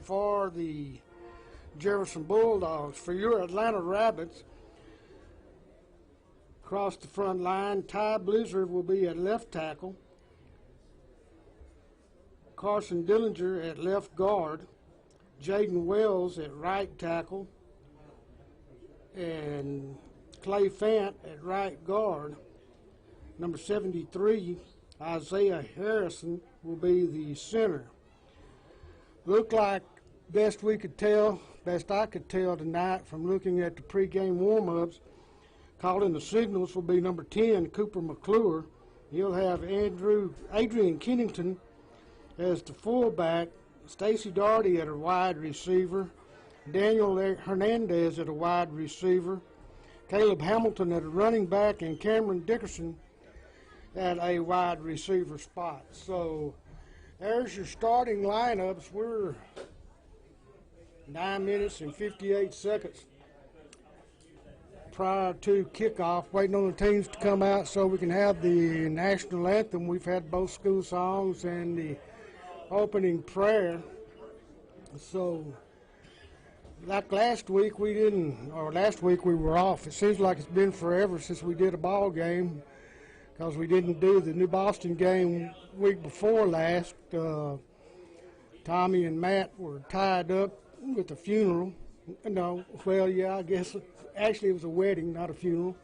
For the Jefferson Bulldogs. For your Atlanta Rabbits, across the front line, Ty Blizzard will be at left tackle. Carson Dillinger at left guard. Jaden Wells at right tackle. And Clay Fant at right guard. Number 73, Isaiah Harrison, will be the center. Looked like best I could tell tonight from looking at the pregame warm-ups, calling the signals will be number 10, Cooper McClure. He'll have Adrian Kennington as the fullback, Stacy Darty at a wide receiver, Daniel Hernandez at a wide receiver, Caleb Hamilton at a running back, and Cameron Dickerson at a wide receiver spot. So there's your starting lineups. We're 9 minutes and 58 seconds prior to kickoff, waiting on the teams to come out so we can have the national anthem. We've had both school songs and the opening prayer. So like last week we were off. It seems like it's been forever since we did a ball game, because we didn't do the New Boston game week before last. Tommy and Matt were tied up with a funeral. No, well, yeah, I guess actually it was a wedding, not a funeral.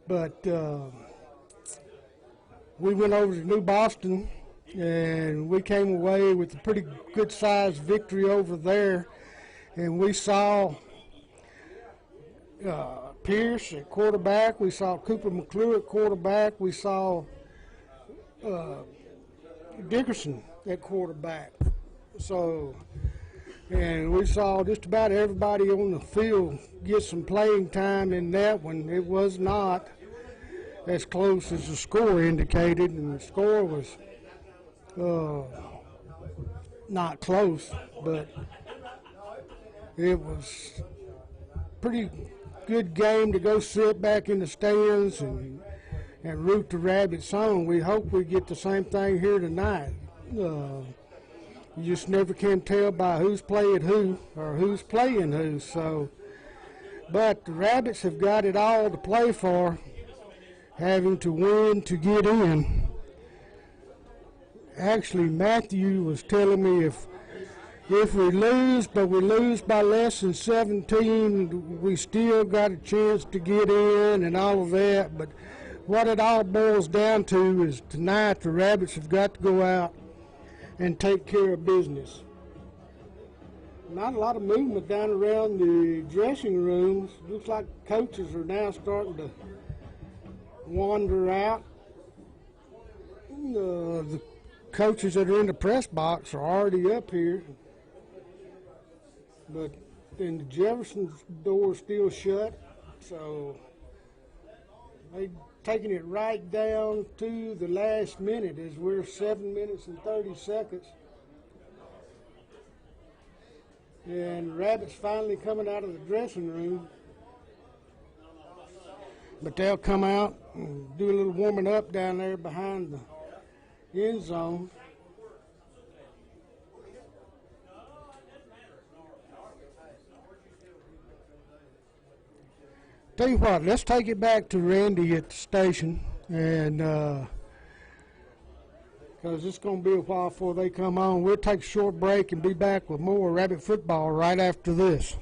But we went over to New Boston, and we came away with a pretty good-sized victory over there. And we saw Pierce at quarterback. We saw Cooper McClure at quarterback. We saw Dickerson at quarterback. So, and we saw just about everybody on the field get some playing time in that one. It was not as close as the score indicated, and the score was not close, but it was pretty good game to go sit back in the stands and root the Rabbits on. We hope we get the same thing here tonight. You just never can tell by who's playing who or who's playing who. So, but the Rabbits have got it all to play for, having to win to get in. Actually, Matthew was telling me if we lose, but we lose by less than 17, we still got a chance to get in and all of that. But what it all boils down to is tonight the Rabbits have got to go out and take care of business. Not a lot of movement down around the dressing rooms. Looks like coaches are now starting to wander out. The coaches that are in the press box are already up here. But then the Jefferson's door is still shut, so they've taken it right down to the last minute as we're 7 minutes and 30 seconds. And Rabbits finally coming out of the dressing room. But they'll come out and do a little warming up down there behind the end zone. Tell you what, let's take it back to Randy at the station, and because it's going to be a while before they come on. We'll take a short break and be back with more Rabbit football right after this.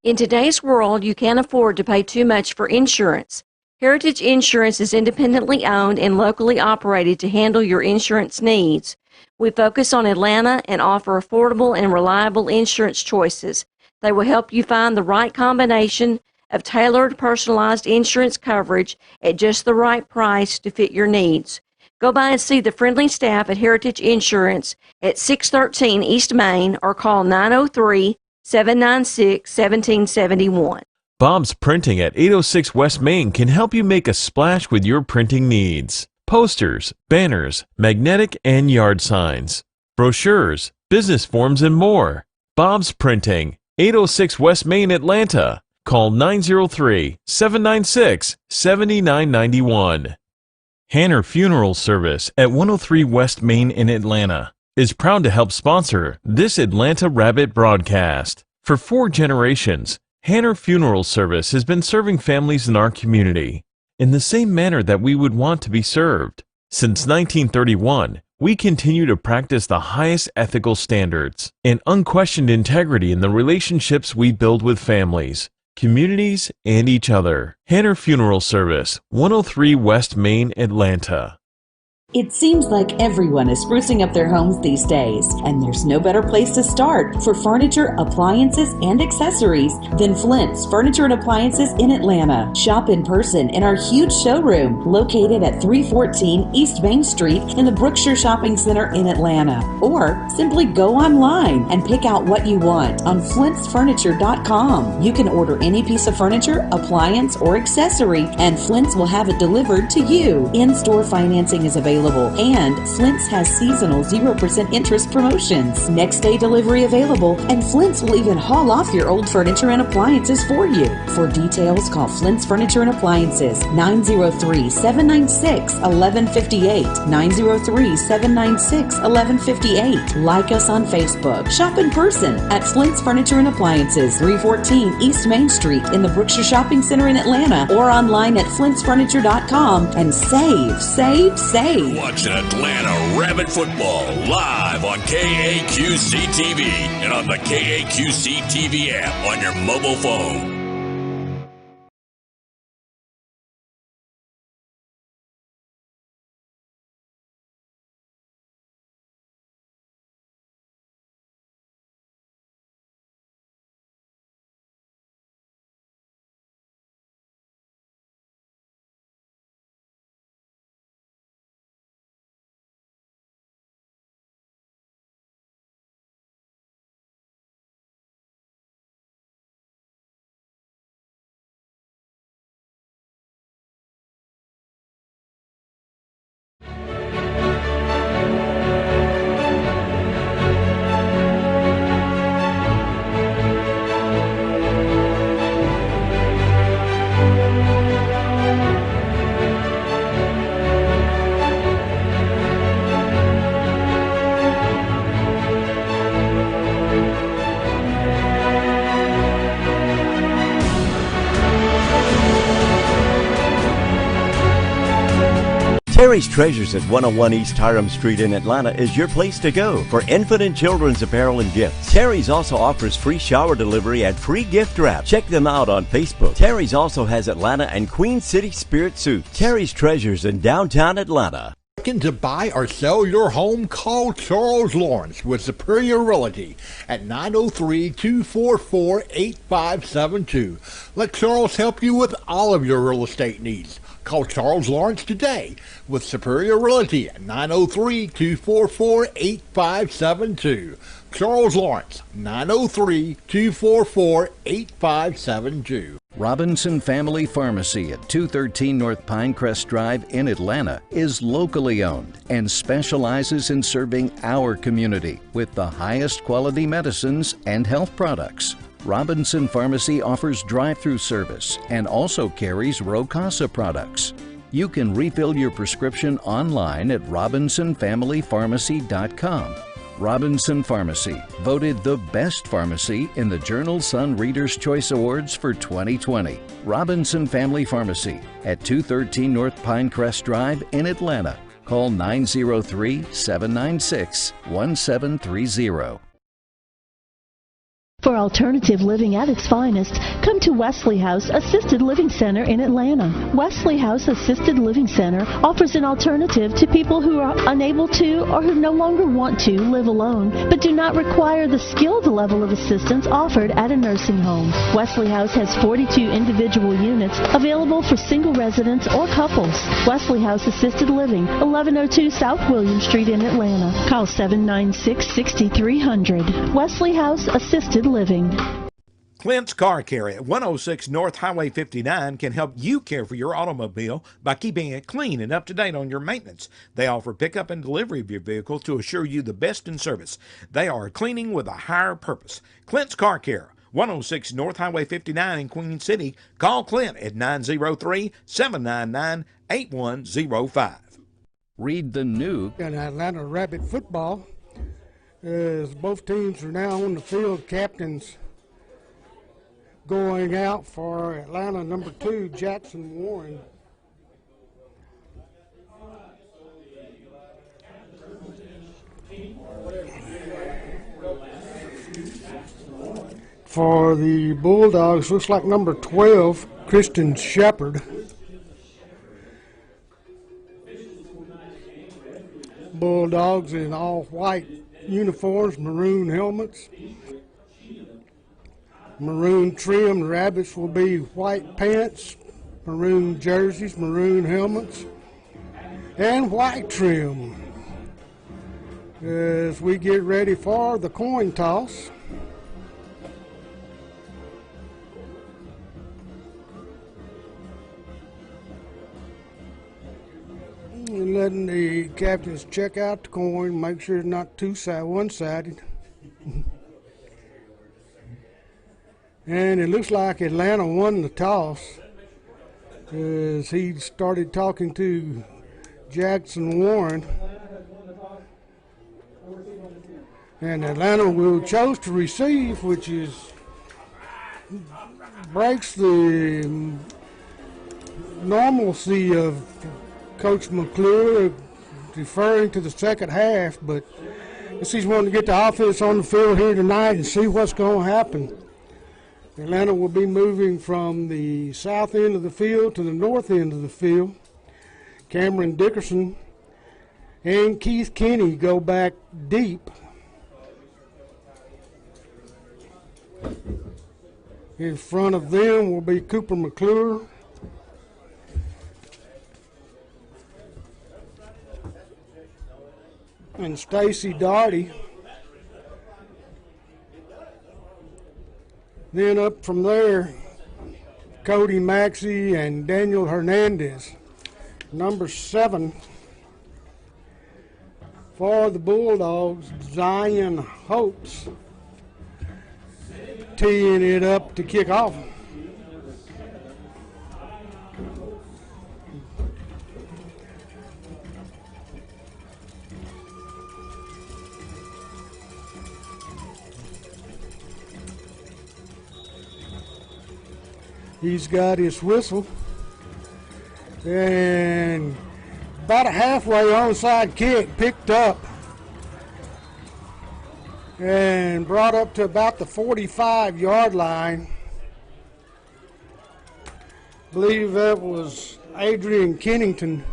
In today's world, you can't afford to pay too much for insurance. Heritage Insurance is independently owned and locally operated to handle your insurance needs. We focus on Atlanta and offer affordable and reliable insurance choices. They will help you find the right combination of tailored, personalized insurance coverage at just the right price to fit your needs. Go by and see the friendly staff at Heritage Insurance at 613 East Main or call 903-796-1771. Bob's Printing at 806 West Main can help you make a splash with your printing needs. Posters, banners, magnetic and yard signs, brochures, business forms, and more. Bob's Printing, 806 West Main, Atlanta. Call 903-796-7991. Hanner Funeral Service at 103 West Main in Atlanta. is proud to help sponsor this Atlanta Rabbit broadcast. For 4 generations, Hanner Funeral Service has been serving families in our community in the same manner that we would want to be served. Since 1931, we continue to practice the highest ethical standards and unquestioned integrity in the relationships we build with families, communities, and each other. Hanner Funeral Service, 103 West Main, Atlanta. It seems like everyone is sprucing up their homes these days, and there's no better place to start for furniture, appliances, and accessories than Flint's Furniture and Appliances in Atlanta. Shop in person in our huge showroom located at 314 East Main Street in the Brookshire Shopping Center in Atlanta. Or simply go online and pick out what you want on flintsfurniture.com. You can order any piece of furniture, appliance, or accessory, and Flint's will have it delivered to you. In-store financing is available, and Flint's has seasonal 0% interest promotions. Next day delivery available, and Flint's will even haul off your old furniture and appliances for you. For details, call Flint's Furniture and Appliances, 903-796-1158, 903-796-1158. Like us on Facebook. Shop in person at Flint's Furniture and Appliances, 314 East Main Street in the Brookshire Shopping Center in Atlanta, or online at flintsfurniture.com, and save, save, save. Watch Atlanta Rabbit football live on KAQC TV and on the KAQC TV app on your mobile phone. Terry's Treasures at 101 East Hiram Street in Atlanta is your place to go for infant and children's apparel and gifts. Terry's also offers free shower delivery and free gift wrap. Check them out on Facebook. Terry's also has Atlanta and Queen City Spirit Suits. Terry's Treasures in downtown Atlanta. Looking to buy or sell your home? Call Charles Lawrence with Superior Realty at 903-244-8572. Let Charles help you with all of your real estate needs. Call Charles Lawrence today with Superior Realty at 903-244-8572. Charles Lawrence, 903-244-8572. Robinson Family Pharmacy at 213 North Pinecrest Drive in Atlanta is locally owned and specializes in serving our community with the highest quality medicines and health products. Robinson Pharmacy offers drive-through service and also carries Rocasa products. You can refill your prescription online at robinsonfamilypharmacy.com. Robinson Pharmacy, voted the best pharmacy in the Journal Sun Reader's Choice Awards for 2020. Robinson Family Pharmacy at 213 North Pinecrest Drive in Atlanta. Call 903-796-1730. For alternative living at its finest, come to Wesley House Assisted Living Center in Atlanta. Wesley House Assisted Living Center offers an alternative to people who are unable to or who no longer want to live alone, but do not require the skilled level of assistance offered at a nursing home. Wesley House has 42 individual units available for single residents or couples. Wesley House Assisted Living, 1102 South William Street in Atlanta. Call 796-6300. Wesley House Assisted Living. Clint's Car Care at 106 North Highway 59 can help you care for your automobile by keeping it clean and up to date on your maintenance. They offer pickup and delivery of your vehicle to assure you the best in service. They are cleaning with a higher purpose. Clint's Car Care, 106 North Highway 59 in Queen City. Call Clint at 903-799-8105. Read the new in Atlanta Rabbit football. As both teams are now on the field, captains going out for Atlanta, number 2, Jackson Warren. For the Bulldogs, looks like number 12, Kristen Shepard. Bulldogs in all white uniforms, maroon helmets, maroon trim. The Rabbits will be white pants, maroon jerseys, maroon helmets, and white trim. As we get ready for the coin toss. And letting the captains check out the coin, make sure it's not one-sided. And it looks like Atlanta won the toss as he started talking to Jackson Warren. And Atlanta will chose to receive, which breaks the normalcy of Coach McClure deferring to the second half, but he's wanting to get the offense on the field here tonight and see what's going to happen. Atlanta will be moving from the south end of the field to the north end of the field. Cameron Dickerson and Keith Kinney go back deep. In front of them will be Cooper McClure. And Stacy Darty. Then up from there, Cody Maxey and Daniel Hernandez. Number 7 for the Bulldogs, Zion Hopes, teeing it up to kick off. He's got his whistle, and about a halfway onside kick picked up and brought up to about the 45-yard line. I believe that was Adrian Kennington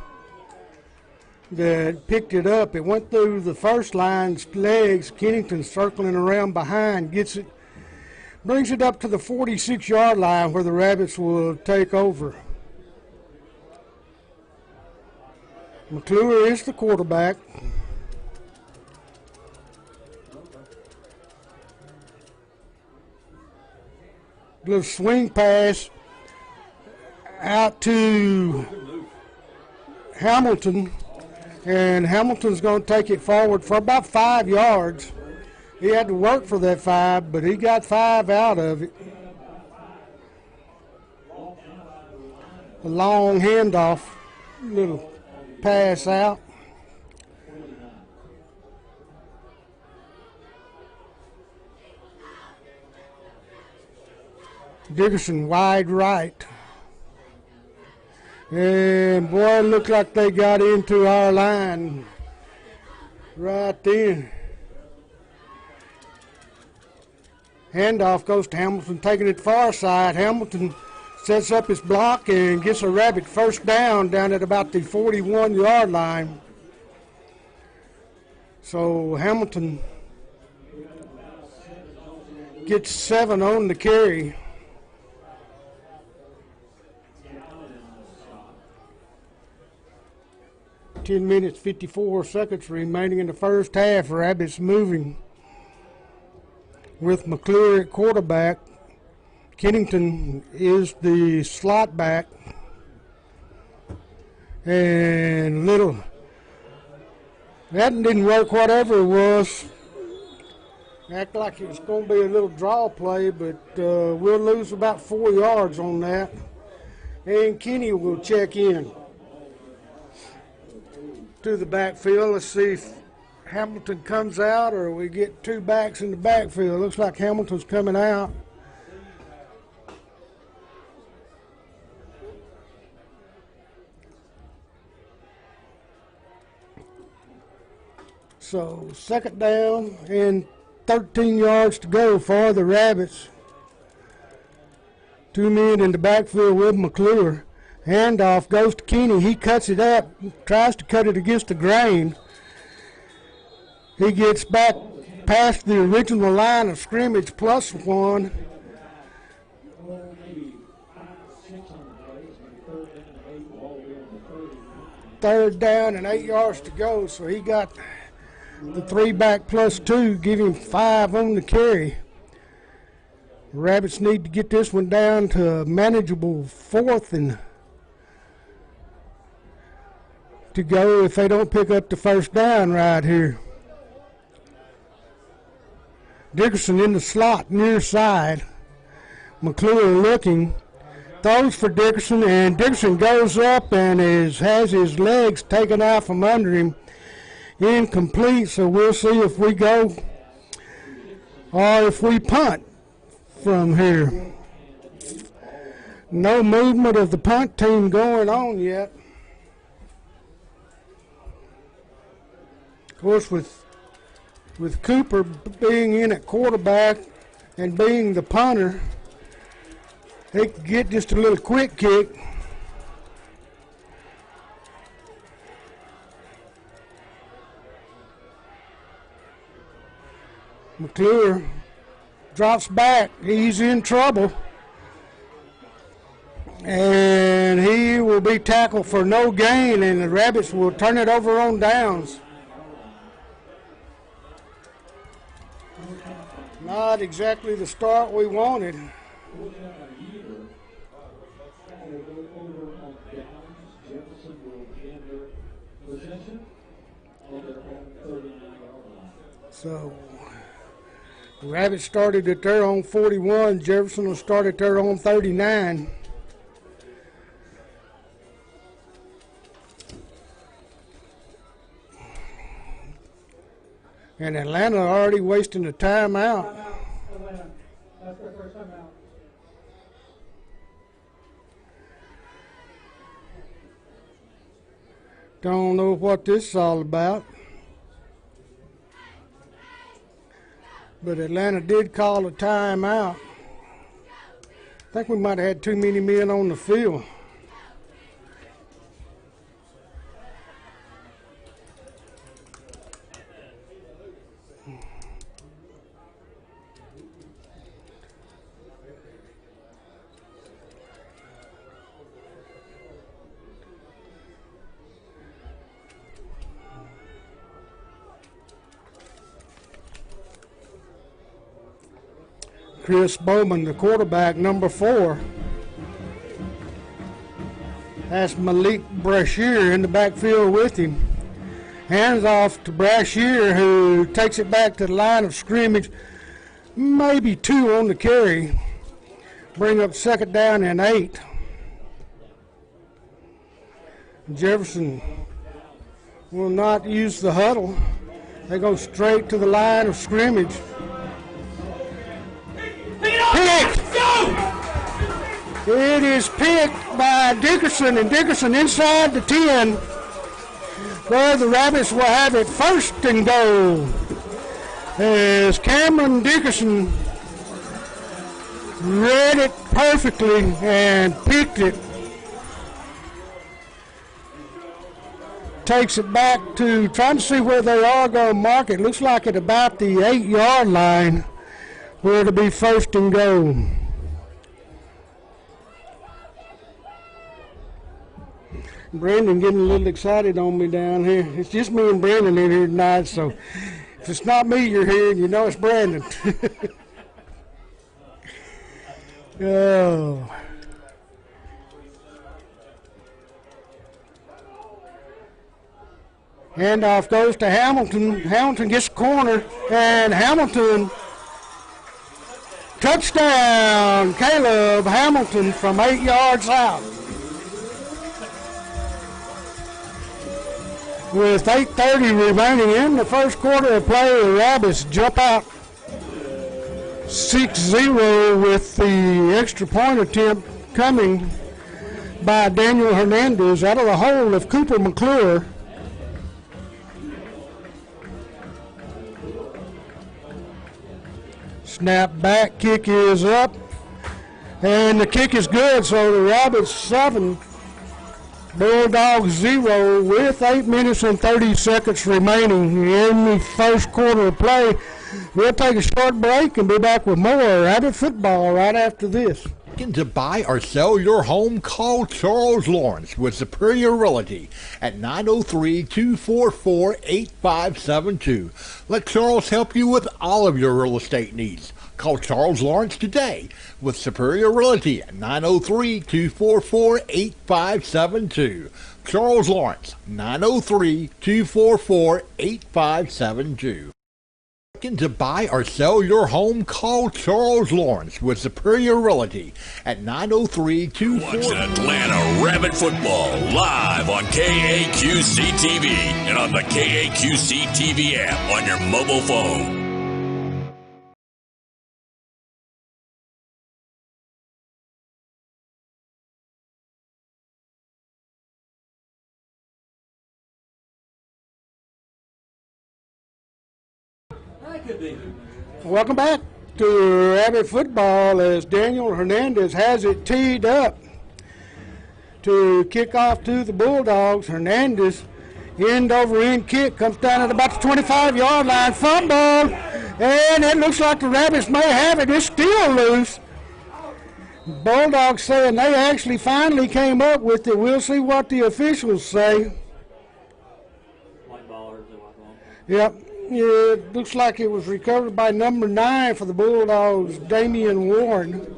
that picked it up. It went through the first line's legs. Kennington circling around behind, gets it, brings it up to the 46-yard line where the Rabbits will take over. McClure is the quarterback. Little swing pass out to Hamilton, and Hamilton's going to take it forward for about 5 yards. He had to work for that 5, but he got 5 out of it. A long handoff, little pass out. Dickerson wide right. And boy, it looked like they got into our line right then. Handoff goes to Hamilton, taking it far side. Hamilton sets up his block and gets a Rabbit first down at about the 41-yard line. So Hamilton gets 7 on the carry. 10 minutes, 54 seconds remaining in the first half. Rabbits moving with McClure at quarterback. Kennington is the slot back. And that didn't work, whatever it was. Act like it was going to be a little draw play, but we'll lose about 4 yards on that. And Kenny will check in to the backfield. Let's see if Hamilton comes out or we get two backs in the backfield. Looks like Hamilton's coming out. So second down and 13 yards to go for the Rabbits. Two men in the backfield with McClure. Handoff goes to Keeney. He cuts it up, tries to cut it against the grain. He gets back past the original line of scrimmage plus one. Third down and 8 yards to go, so he got the three back plus two, give him 5 on the carry. Rabbits need to get this one down to a manageable 4th and to go if they don't pick up the first down right here. Dickerson in the slot near side. McClure looking, throws for Dickerson, and Dickerson goes up and has his legs taken out from under him. Incomplete, so we'll see if we go or if we punt from here. No movement of the punt team going on yet. Of course, with Cooper being in at quarterback and being the punter, they could get just a little quick kick. McClure drops back. He's in trouble. And he will be tackled for no gain, and the Rabbits will turn it over on downs. Not exactly the start we wanted. So, the Rabbits started at their own 41. Jefferson will start at their own 39. And Atlanta already wasting a timeout. That's their first timeout. Don't know what this is all about. But Atlanta did call a timeout. I think we might have had too many men on the field. Chris Bowman, the quarterback, number 4. That's Malik Brashear in the backfield with him. Hands off to Brashear, who takes it back to the line of scrimmage. Maybe 2 on the carry. Bring up second down and 8. Jefferson will not use the huddle. They go straight to the line of scrimmage. Picked! It is picked by Dickerson, and Dickerson inside the 10, where the Rabbits will have it first and goal. As Cameron Dickerson read it perfectly and picked it. Takes it back to trying to see where they are going to mark it. Looks like at about the 8-yard line, where it'll be first and goal. Brandon getting a little excited on me down here. It's just me and Brandon in here tonight, so if it's not me you're hearing, you know it's Brandon. Oh. Handoff goes to Hamilton. Hamilton gets the corner, and Hamilton, touchdown, Caleb Hamilton from 8 yards out. With 8:30 remaining in the first quarter of play, the Rabbits jump out 6-0 with the extra point attempt coming by Daniel Hernandez out of the hole of Cooper McClure. Snap back, kick is up, and the kick is good, so the Rabbits 7, Bulldogs 0 with 8 minutes and 30 seconds remaining in the first quarter of play. We'll take a short break and be back with more Rabbit football right after this. Looking to buy or sell your home? Call Charles Lawrence with Superior Realty at 903-244-8572. Let Charles help you with all of your real estate needs. Call Charles Lawrence today with Superior Realty at 903-244-8572. Charles Lawrence, 903-244-8572. Looking to buy or sell your home? Call Charles Lawrence with Superior Realty at 903-244. Watch Atlanta Rabbit football live on KAQC TV and on the KAQC TV app on your mobile phone. Welcome back to Rabbit football as Daniel Hernandez has it teed up to kick off to the Bulldogs. Hernandez, end over end kick, comes down at about the 25-yard line, fumble, and it looks like the Rabbits may have it. It's still loose. Bulldogs saying they actually finally came up with it. We'll see what the officials say. Yep. Yeah, it looks like it was recovered by number 9 for the Bulldogs, Damian Warren.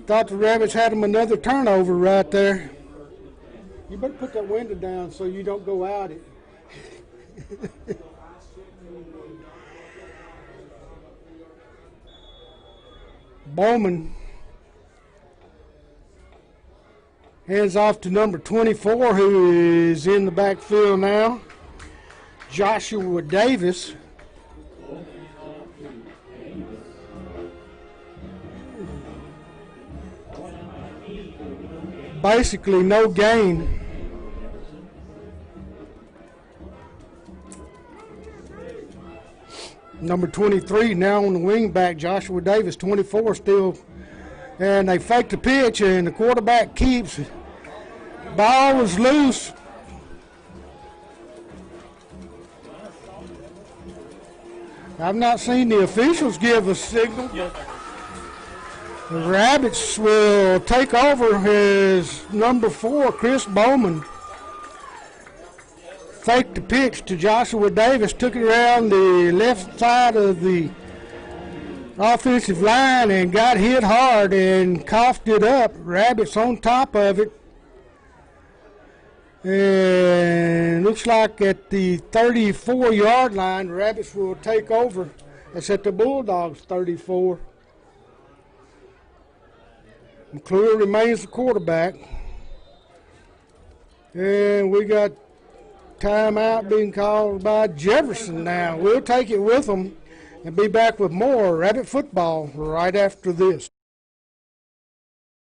Thought the Rabbits had them another turnover right there. You better put that window down so you don't go out it. Bowman hands off to number 24, who is in the backfield now, Joshua Davis. Basically no gain. Number 23 now on the wing back, Joshua Davis, 24 still. And they fake the pitch, and the quarterback keeps it. Ball was loose. I've not seen the officials give a signal, but the Rabbits will take over as number 4, Chris Bowman. Faked the pitch to Joshua Davis, took it around the left side of the offensive line and got hit hard and coughed it up. Rabbits on top of it. And looks like at the 34-yard line, the Rabbits will take over. It's at the Bulldogs' 34. McClure remains the quarterback. And we got timeout being called by Jefferson now. We'll take it with them and be back with more Rabbit football right after this.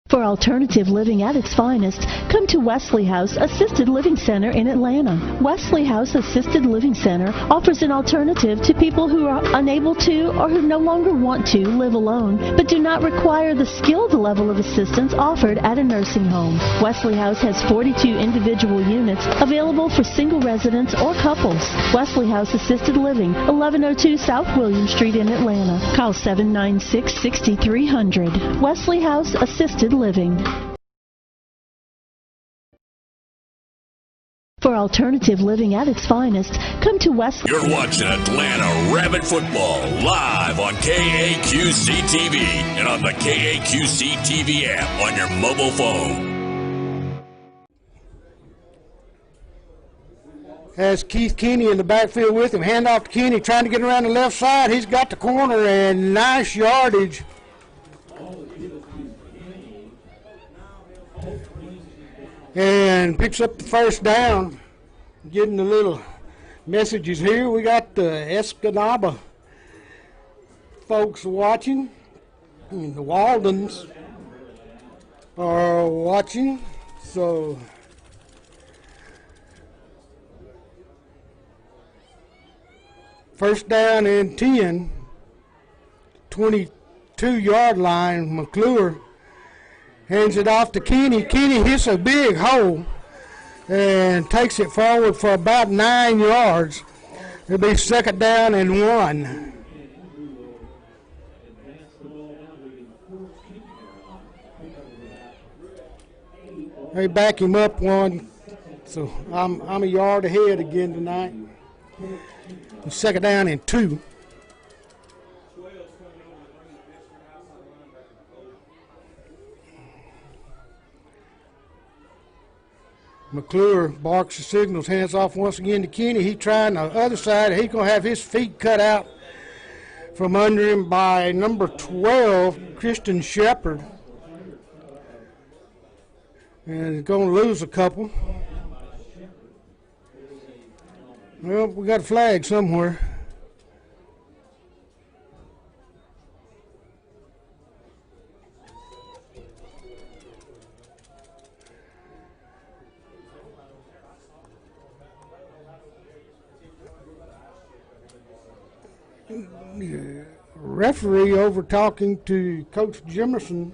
For alternative living at its finest, come to Wesley House Assisted Living Center in Atlanta. Wesley House Assisted Living Center offers an alternative to people who are unable to or who no longer want to live alone, but do not require the skilled level of assistance offered at a nursing home. Wesley House has 42 individual units available for single residents or couples. Wesley House Assisted Living, 1102 South William Street in Atlanta. Call 796-6300. Wesley House Assisted Living. For alternative living at its finest, come to Wesley. You're watching Atlanta Rabbit football live on KAQC TV and on the KAQC TV app on your mobile phone. Has Keith Kenney in the backfield with him. Hand off to Kenney, trying to get around the left side. He's got the corner and nice yardage and picks up the first down. Getting the little messages here. We got the Escanaba folks watching. And the Waldens are watching. So first down and 10, 22-yard line. McClure hands it off to Kenny. Kenny hits a big hole and takes it forward for about 9 yards. It'll be second down and 1. They back him up 1, so I'm a yard ahead again tonight. Second down and 2. McClure barks the signals, hands off once again to Kenny. He trying the other side. He's going to have his feet cut out from under him by number 12, Christian Shepard. And he's going to lose a couple. Well, we got a flag somewhere. Referee over talking to Coach Jefferson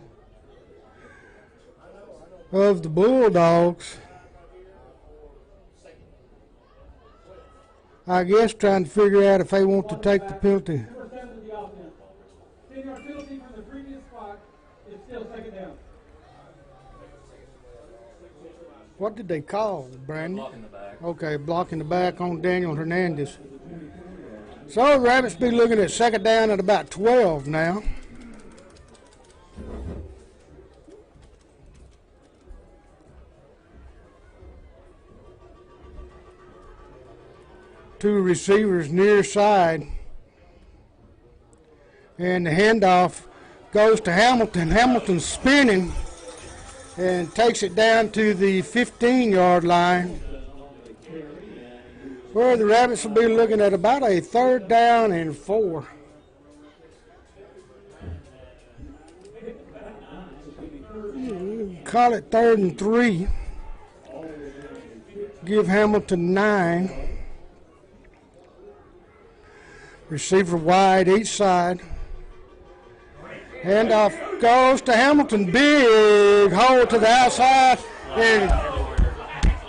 of the Bulldogs. I guess trying to figure out if they want to take the penalty. What did they call, Brandon? Blocking the back. Okay, blocking the back on Daniel Hernandez. So the Rabbits be looking at second down at about 12 now. Two receivers near side. And the handoff goes to Hamilton. Hamilton spinning and takes it down to the 15-yard line, where the Rabbits will be looking at about a third down and 4. Call it 3rd and 3. Give Hamilton 9. Receiver wide each side. Handoff goes to Hamilton. Big hole to the outside. And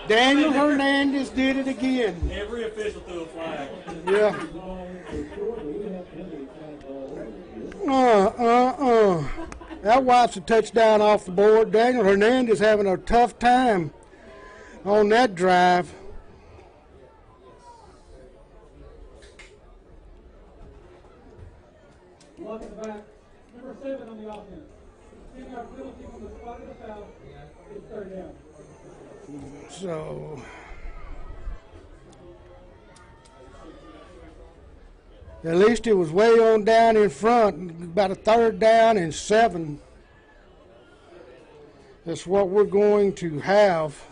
Daniel Hernandez did it again. Every official threw a flag. Yeah. That wipes a touchdown off the board. Daniel Hernandez having a tough time on that drive. Block in the back. Number 7 on the offense. 10-yard penalty on the spot of the foul. It's third down. So at least it was way on down in front, about a third down and 7. That's what we're going to have.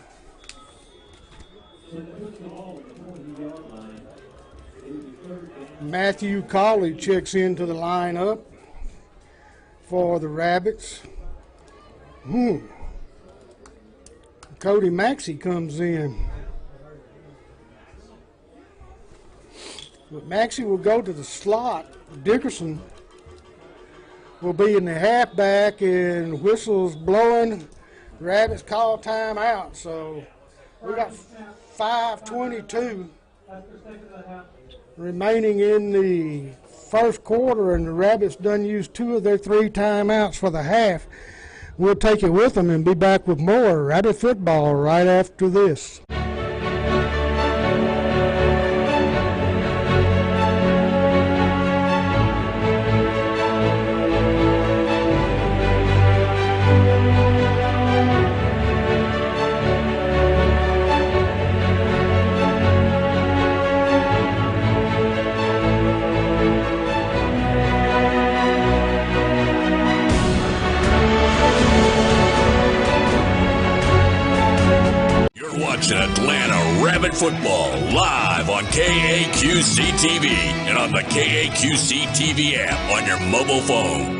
Matthew Colley checks into the lineup for the Rabbits. Cody Maxey comes in. But Maxey will go to the slot. Dickerson will be in the halfback, and whistles blowing. Rabbits call timeout. So we got 5:22 remaining in the first quarter, and the Rabbits done used 2 of their 3 timeouts for the half. We'll take it with them and be back with more Rabbit football right after this. watching Atlanta Rabbit Football live on KAQC TV and on the KAQC TV app on your mobile phone.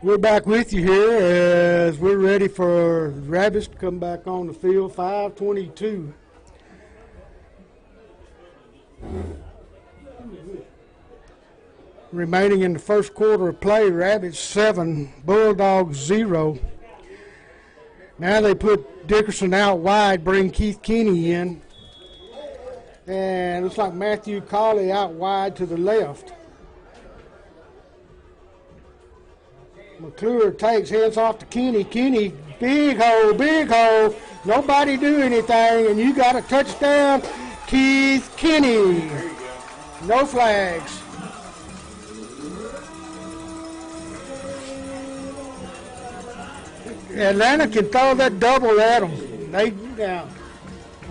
We're back with you here as we're ready for the Rabbits to come back on the field. 5:22. Remaining in the first quarter of play, Rabbits 7, Bulldogs 0. Now they put Dickerson out wide, bring Keith Kinney in. And looks like Matthew Colley out wide to the left. McClure takes, hands off to Kinney. Kinney, big hole. Nobody do anything, and you got a touchdown, Keith Kinney. No flags. Atlanta can throw that double at them.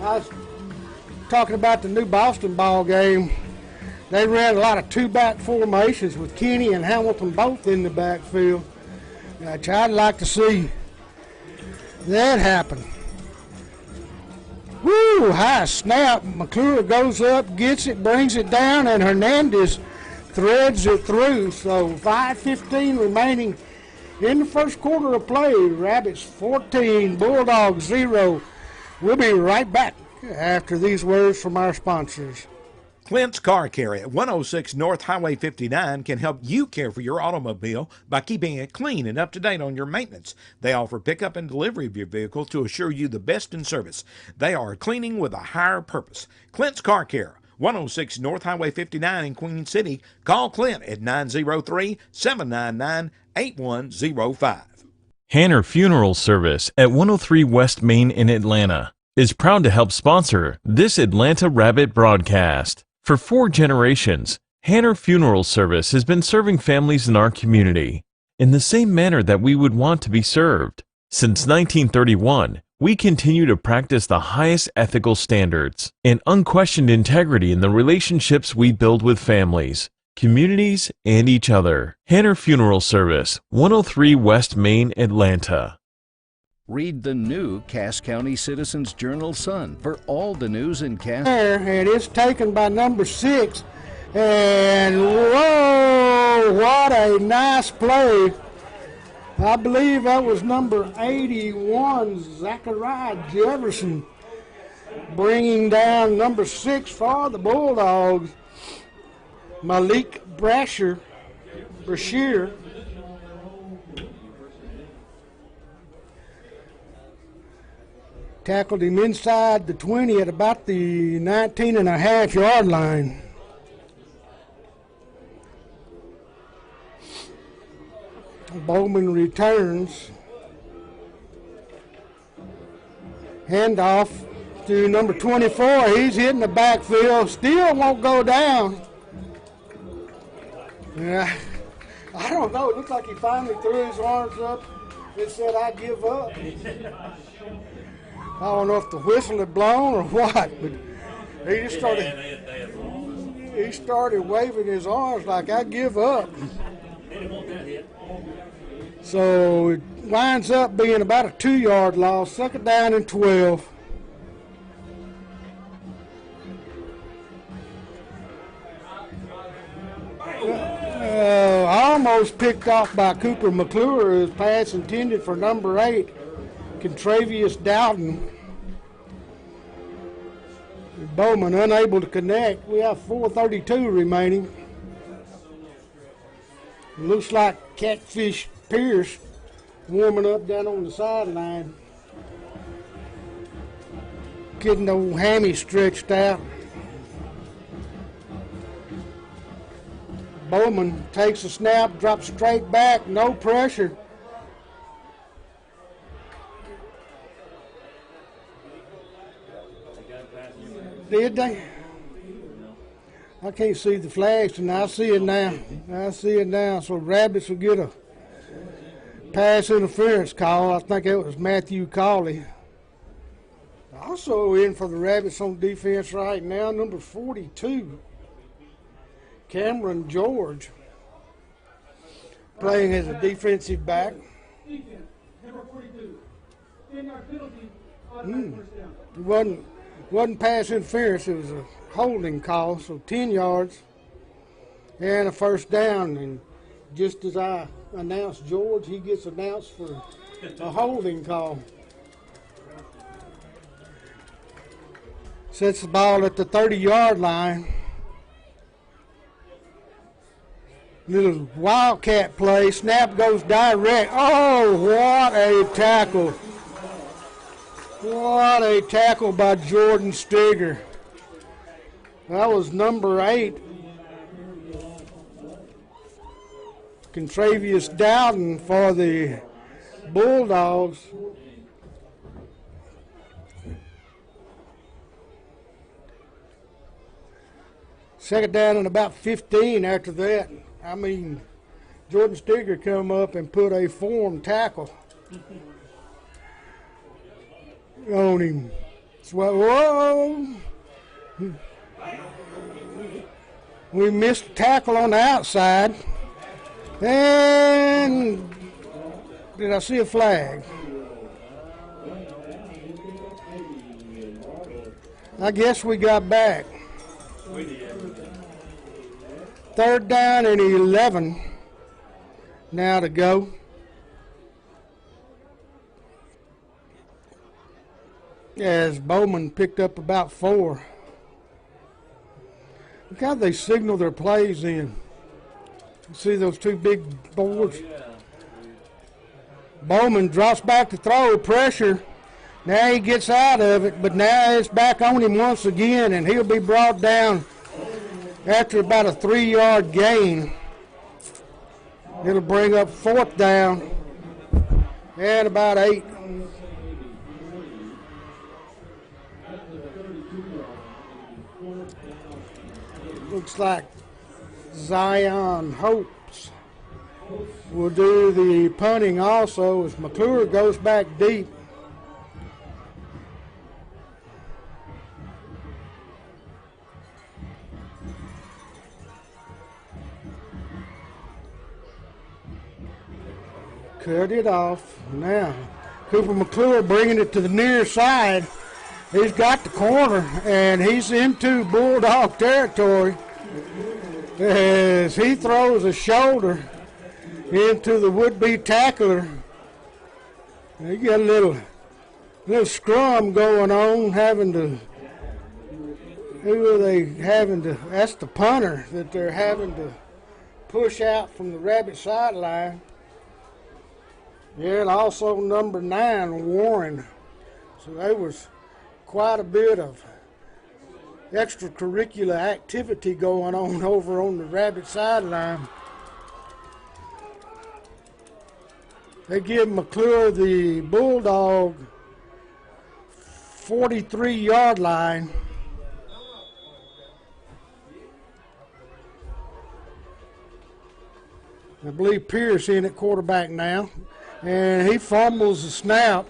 I was talking about the new Boston ball game. They ran a lot of two-back formations with Kinney and Hamilton both in the backfield. Which I'd like to see that happen. Woo, high snap. McClure goes up, gets it, brings it down, and Hernandez threads it through. So 5:15 remaining in the first quarter of play. Rabbits 14, Bulldogs 0. We'll be right back after these words from our sponsors. Clint's Car Care at 106 North Highway 59 can help you care for your automobile by keeping it clean and up to date on your maintenance. They offer pickup and delivery of your vehicle to assure you the best in service. They are cleaning with a higher purpose. Clint's Car Care, 106 North Highway 59 in Queen City. Call Clint at 903-799-8105. Hanner Funeral Service at 103 West Main in Atlanta is proud to help sponsor this Atlanta Rabbit broadcast. For 4 generations, Hanner Funeral Service has been serving families in our community in the same manner that we would want to be served. Since 1931, we continue to practice the highest ethical standards and unquestioned integrity in the relationships we build with families, communities, and each other. Hanner Funeral Service, 103 West Main, Atlanta. Read the new Cass County Citizens Journal Sun for all the news in Cass. And it's taken by number 6. And whoa, what a nice play. I believe that was number 81, Zachariah Jefferson, bringing down number 6 for the Bulldogs, Malik Brashear. Tackled him inside the 20 at about the 19.5-yard line. Bowman returns. Handoff to number 24. He's hitting the backfield. Still won't go down. Yeah, I don't know. It looks like he finally threw his arms up and said, "I give up." I don't know if the whistle had blown or what, but he just started waving his arms like, "I give up." So it winds up being about a 2-yard loss, 2nd down and 12. Almost picked off by Cooper McClure. His pass intended for number 8, Contravius Dowden. Bowman unable to connect. We have 4:32 remaining. Looks like Catfish Pierce warming up down on the sideline. Getting the old hammy stretched out. Bowman takes a snap, drops straight back, no pressure. Did they? I can't see the flags, and I see it now. So Rabbits will get a pass interference call. I think it was Matthew Colley. Also in for the Rabbits on defense right now, number 42, Cameron George. playing as a defensive back. Defense, number 42. 10-yard penalty, automatic first down. It wasn't pass interference, it was a holding call, so 10 yards and a first down. And just as I announced George, he gets announced for a holding call. Sets the ball at the 30-yard line. Little wildcat play. Snap goes direct. Oh, what a tackle. What a tackle by Jordan Stigger. That was number 8. Contravious Dowden for the Bulldogs. Second down and about 15 after that. I mean, Jordan Stigger come up and put a form tackle on him. Whoa! We missed a tackle on the outside. And did I see a flag? I guess we got back. Third down and 11 now to go. As Bowman picked up about 4. Look how they signal their plays in. You see those two big boards? Bowman drops back to throw, pressure. Now he gets out of it, but now it's back on him once again, and he'll be brought down after about a 3-yard gain. It'll bring up 4th down and about 8. Looks like Zion Hopes will do the punting also as McClure goes back deep. Cut it off. Now, Cooper McClure bringing it to the near side. He's got the corner, and he's into Bulldog territory as he throws a shoulder into the would-be tackler. You got a little scrum going on, that's the punter that they're having to push out from the Rabbit sideline. Yeah, and also number 9, Warren. So there was quite a bit of extracurricular activity going on over on the Rabbit sideline. They give McClure the Bulldog 43-yard line. I believe Pierce in at quarterback now. And he fumbles the snap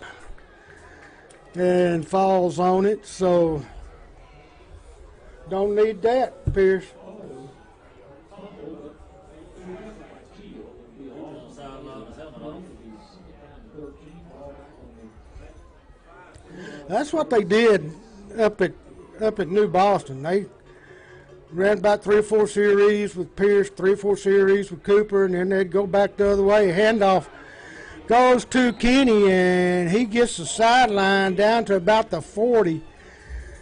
and falls on it, so don't need that, Pierce. That's what they did up at New Boston. They ran about 3 or 4 series with Pierce, 3 or 4 series with Cooper, and then they'd go back the other way. Handoff goes to Kenny, and he gets the sideline down to about the 40.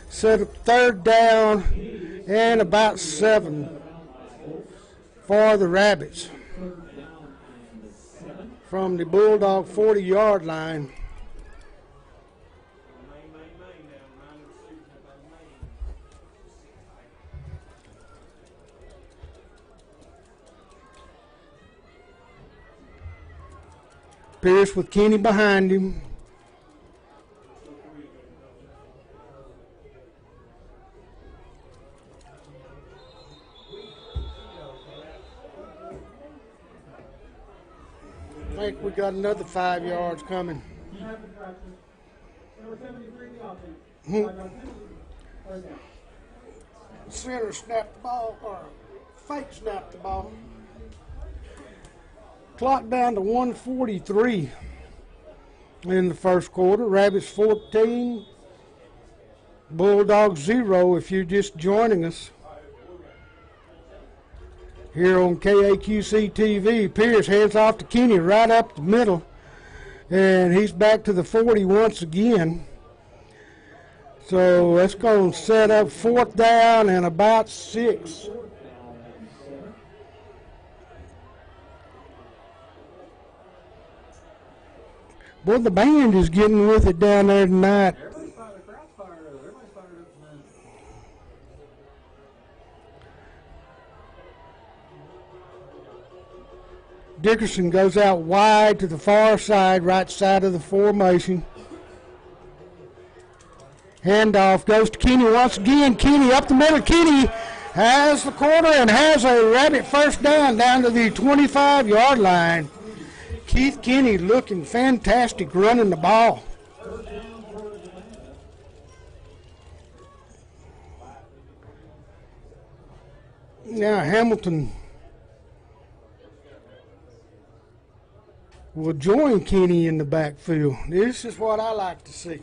So 3rd down and about 7 for the Rabbits from the Bulldog 40-yard line. Pierce with Kenny behind him. I think we got another 5 yards coming. Center snapped the ball, or fake snapped the ball. Clock down to 1:43 in the first quarter. Rabbits 14, Bulldogs 0 if you're just joining us here on KAQC TV. Pierce hands off to Kenny right up the middle, and he's back to the 40 once again. So that's going to set up 4th down and about 6. Boy, the band is getting with it down there tonight. Dickerson goes out wide to the far side, right side of the formation. Handoff goes to Kenny once again. Kenny up the middle. Kenny has the corner and has a Rabbit first down to the 25-yard line. Keith Kenny looking fantastic running the ball. Now Hamilton will join Kenny in the backfield. This is what I like to see.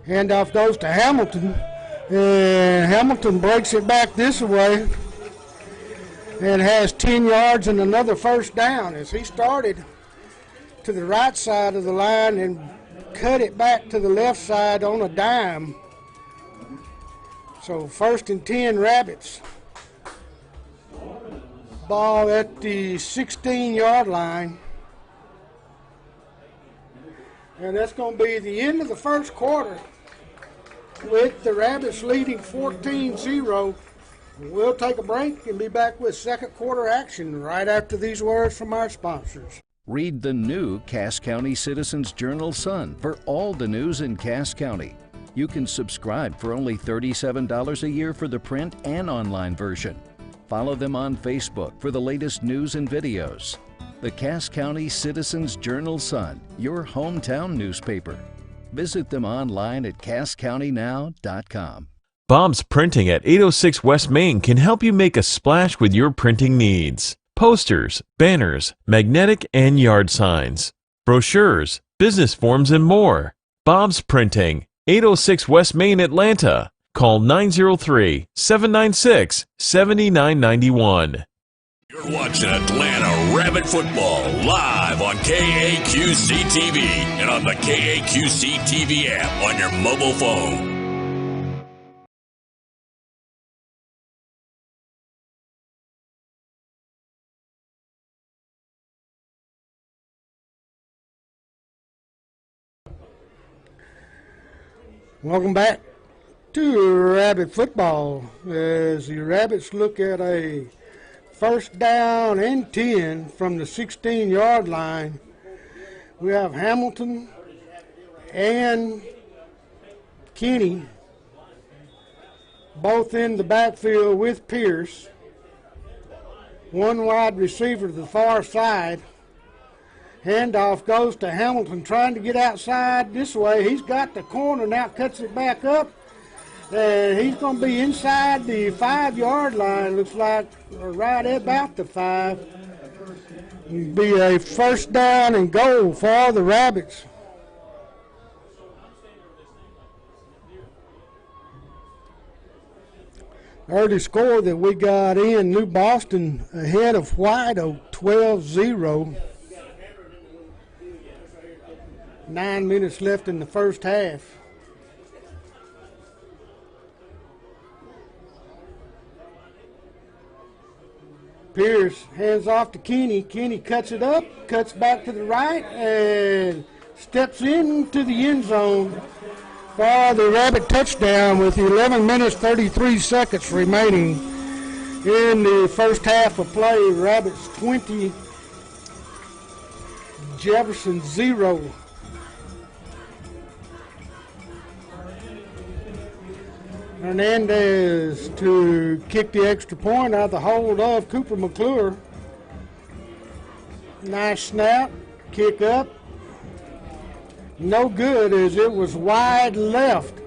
Handoff goes to Hamilton, and Hamilton breaks it back this way and has 10 yards and another first down as he started to the right side of the line and cut it back to the left side on a dime. So 1st and 10 Rabbits. Ball at the 16-yard line. And that's going to be the end of the first quarter with the Rabbits leading 14-0. We'll take a break and be back with second quarter action right after these words from our sponsors. Read the new Cass County Citizens Journal Sun for all the news in Cass County. You can subscribe for only $37 a year for the print and online version. Follow them on Facebook for the latest news and videos. The Cass County Citizens Journal Sun, your hometown newspaper. Visit them online at casscountynow.com. Bob's Printing at 806 West Main can help you make a splash with your printing needs. Posters, banners, magnetic and yard signs, brochures, business forms, and more. Bob's Printing, 806 West Main, Atlanta. Call 903-796-7991. You're watching Atlanta Rabbit Football live on KAQC TV and on the KAQC TV app on your mobile phone. Welcome back to Rabbit Football as the Rabbits look at a 1st down and 10 from the 16-yard line. We have Hamilton and Kenny both in the backfield with Pierce. One wide receiver to the far side. Handoff goes to Hamilton trying to get outside this way. He's got the corner now, cuts it back up. And he's going to be inside the 5-yard line, looks like, right about the 5. It'll be a 1st down and goal for the Rabbits. Early score that we got in, New Boston ahead of White Oak 12-0. 9 minutes left in the first half. Pierce hands off to Kenny. Kenny cuts it up, cuts back to the right, and steps into the end zone for the Rabbit touchdown with 11 minutes, 33 seconds remaining in the first half of play. Rabbits 20, Jefferson 0. Hernandez to kick the extra point out of the hold of Cooper McClure. Nice snap, kick up. No good as it was wide left.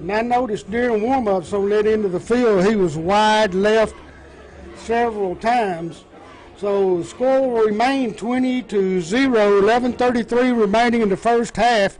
And I noticed during warm-ups on that end of the field, he was wide left several times. So the score will remain 20-0, 11:33 remaining in the first half.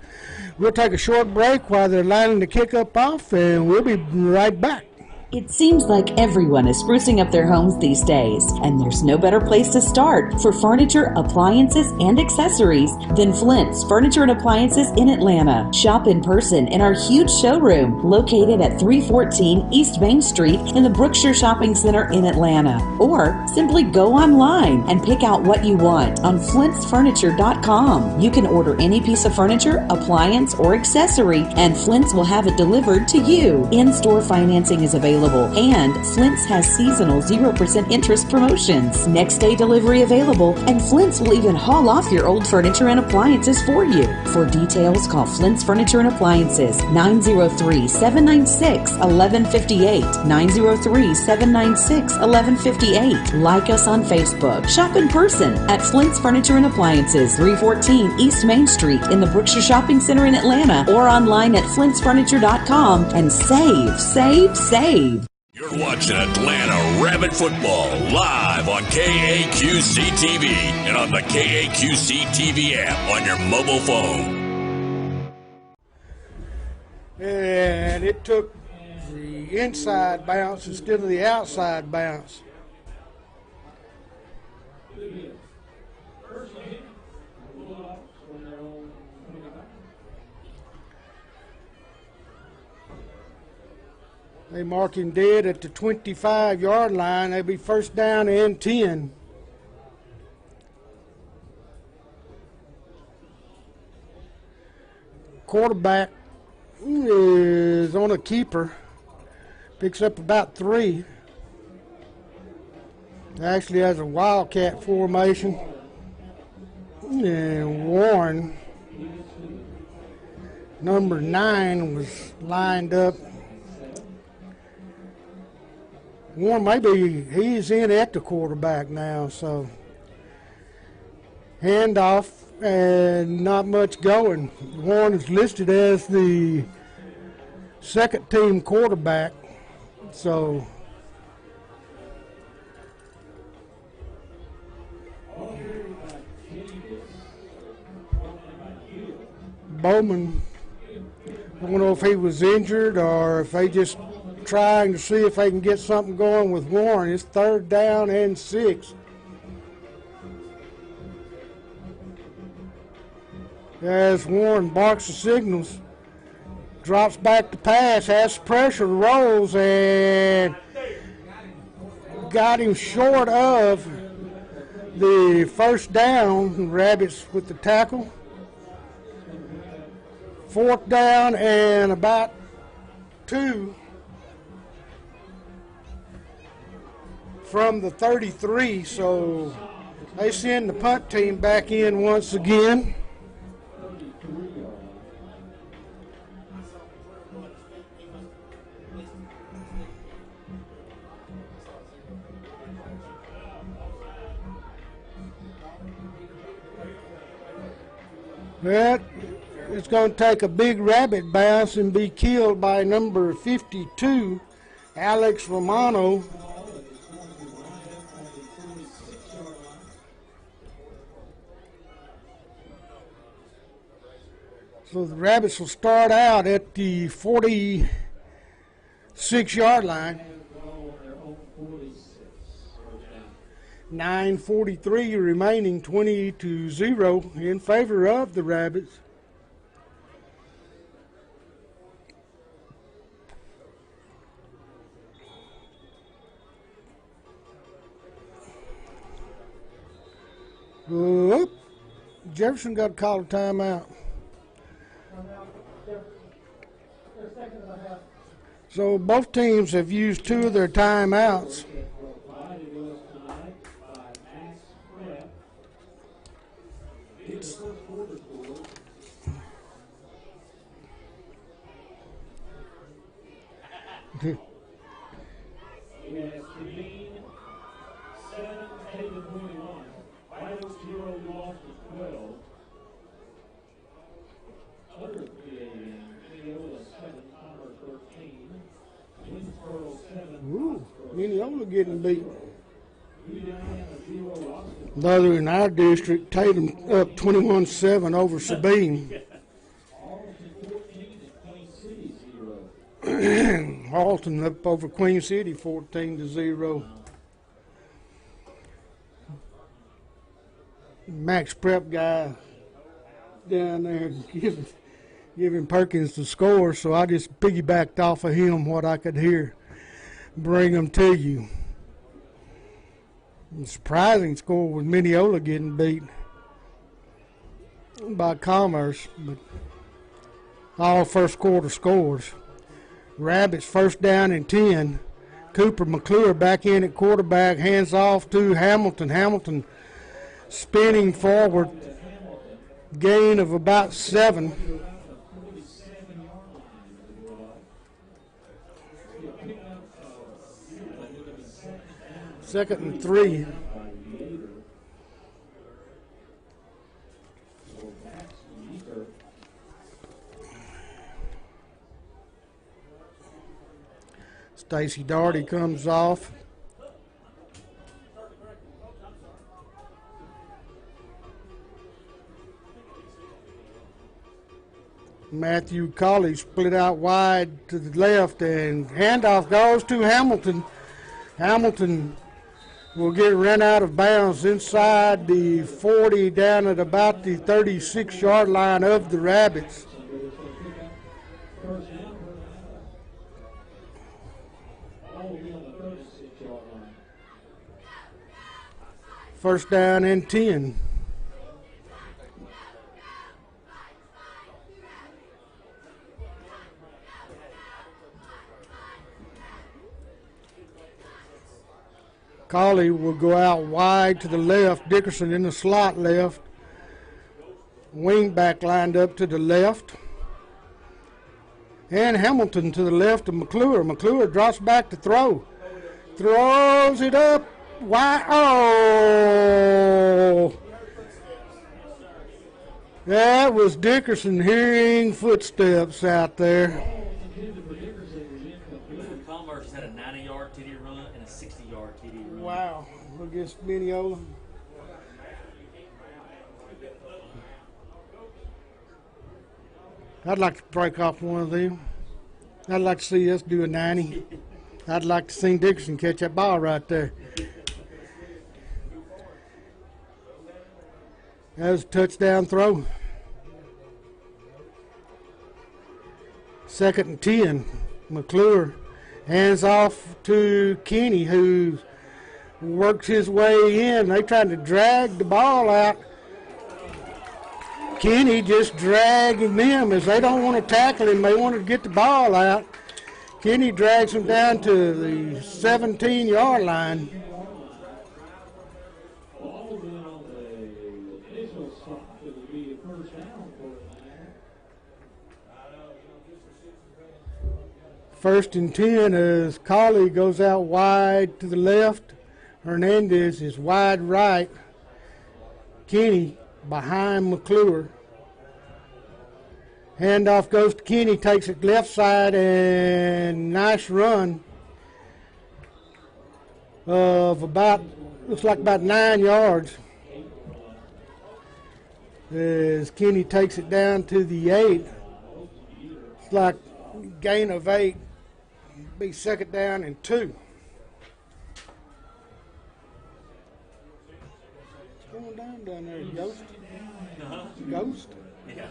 We'll take a short break while they're lining the kick-up off, and we'll be right back. It seems like everyone is sprucing up their homes these days, and there's no better place to start for furniture, appliances, and accessories than Flint's Furniture and Appliances in Atlanta. Shop in person in our huge showroom located at 314 East Main Street in the Brookshire Shopping Center in Atlanta. Or simply go online and pick out what you want on flintsfurniture.com. You can order any piece of furniture, appliance, or accessory, and Flint's will have it delivered to you. In-store financing is available, and Flint's has seasonal 0% interest promotions. Next day delivery available, and Flint's will even haul off your old furniture and appliances for you. For details, call Flint's Furniture and Appliances, 903-796-1158, 903-796-1158. Like us on Facebook. Shop in person at Flint's Furniture and Appliances, 314 East Main Street in the Brookshire Shopping Center in Atlanta, or online at flintsfurniture.com, and save, save, save. You're watching Atlanta Rabbit Football live on KAQC TV and on the KAQC TV app on your mobile phone. And it took the inside bounce instead of the outside bounce. They mark him dead at the 25-yard line. They'll be first down and 10. Quarterback is on a keeper. Picks up about 3. Actually has a wildcat formation. And Warren, number 9, was lined up. Warren, maybe he's in at the quarterback now, so handoff and not much going. Warren is listed as the second team quarterback, so Bowman, I don't know if he was injured or if they just trying to see if they can get something going with Warren. It's third down and 6. As Warren barks the signals, drops back to pass, has pressure, rolls, and got him short of the first down. Rabbits with the tackle. Fourth down and about 2. From the 33, so they send the punt team back in once again. That it's going to take a big rabbit bounce and be killed by number 52, Alex Romano. So the Rabbits will start out at the 46-yard line. 9:43 remaining, 20-0 in favor of the Rabbits. Whoop. Jefferson got to call a timeout. So both teams have used 2 of their timeouts. Mineola getting beat. The other in our district, Tatum up 21-7 over Sabine. Halton up over Queen City 14-0. Max Prep guy down there giving Perkins the score, so I just piggybacked off of him what I could hear. Bring them to you. The surprising score was Mineola getting beat by Commerce, but all first quarter scores. Rabbits first down and 10. Cooper McClure back in at quarterback, hands off to Hamilton. Hamilton spinning forward, gain of about 7. Second and 3. Stacy Darty comes off. Matthew Colley split out wide to the left, and handoff goes to Hamilton. Hamilton will get run out of bounds inside the 40 down at about the 36-yard line of the Rabbits. First down and 10. Colley will go out wide to the left. Dickerson in the slot left. Wing back lined up to the left. And Hamilton to the left of McClure. McClure drops back to throw. Throws it up. Wide. Oh! That was Dickerson hearing footsteps out there. Commerce had a 90-yard TD run and a 60-yard TD run. Wow, against Mineola. I'd like to break off one of them. I'd like to see us do a 90. I'd like to see Dickerson catch that ball right there. That was a touchdown throw. Second and 10. McClure hands off to Kenny, who works his way in. They trying to drag the ball out. Kenny just dragging them as they don't want to tackle him. They want to get the ball out. Kenny drags him down to the 17-yard line. First and 10 as Colley goes out wide to the left. Hernandez is wide right. Kenny behind McClure. Handoff goes to Kenny, takes it left side, and nice run of about, looks like about 9 yards. As Kenny takes it down to the 8. It's like gain of 8. Be second down and 2. What's going on down there, Ghost? Ghost? Yeah.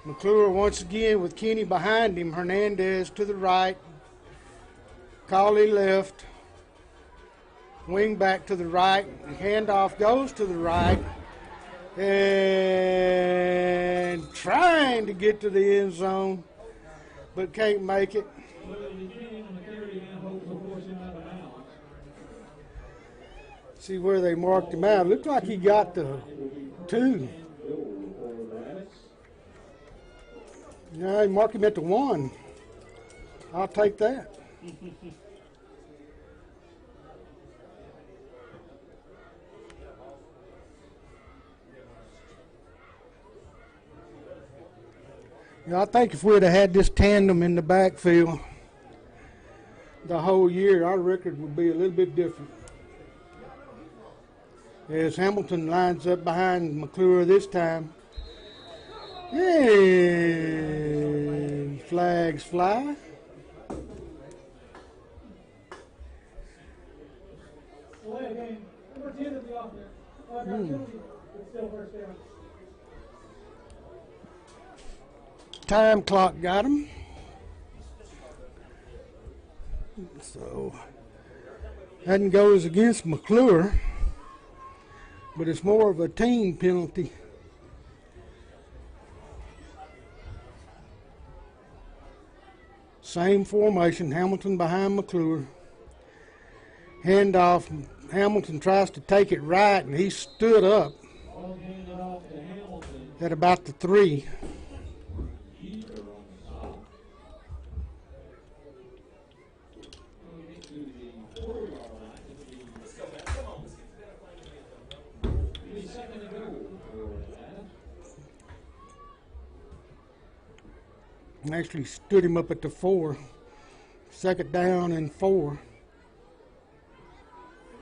McClure once again with Kenny behind him. Hernandez to the right. Colley left. Wing back to the right. Handoff goes to the right. And trying to get to the end zone, but can't make it. See where they marked him out. Looked like he got the 2. Yeah, they marked him at the 1. I'll take that. You know, I think if we'd have had this tandem in the backfield, the whole year, our record would be a little bit different. As Hamilton lines up behind McClure this time. And flags fly. Delay game. Number 10 of the offense. It's still first down. Time clock got him. So that goes against McClure, but it's more of a team penalty. Same formation, Hamilton behind McClure. Handoff, Hamilton tries to take it right, and he stood up at about the 3. Actually stood him up at the 4. Second down and 4.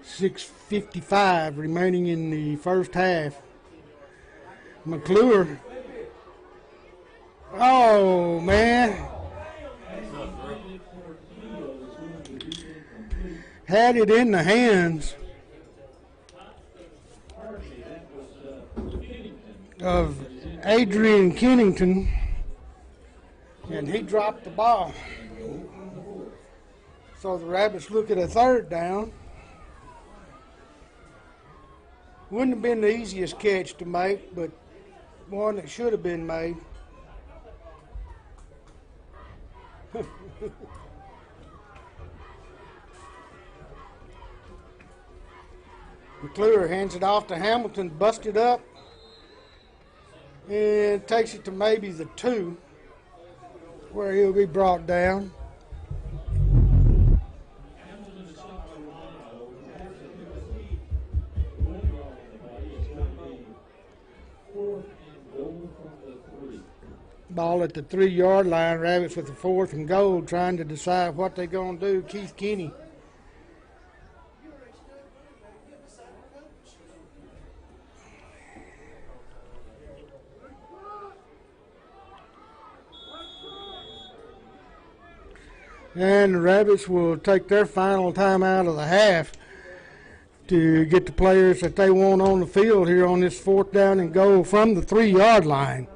6:55 remaining in the first half. McClure. Oh, man. Had it in the hands of Adrian Kennington, and he dropped the ball. So the Rabbits look at a third down. Wouldn't have been the easiest catch to make, but one that should have been made. McClure hands it off to Hamilton, busted up, and takes it to maybe the 2, where he'll be brought down. Ball at the 3-yard line. Rabbits with the 4th and goal, trying to decide what they're going to do. Keith Kinney. And the Rabbits will take their final time out of the half to get the players that they want on the field here on this 4th down and goal from the 3-yard line.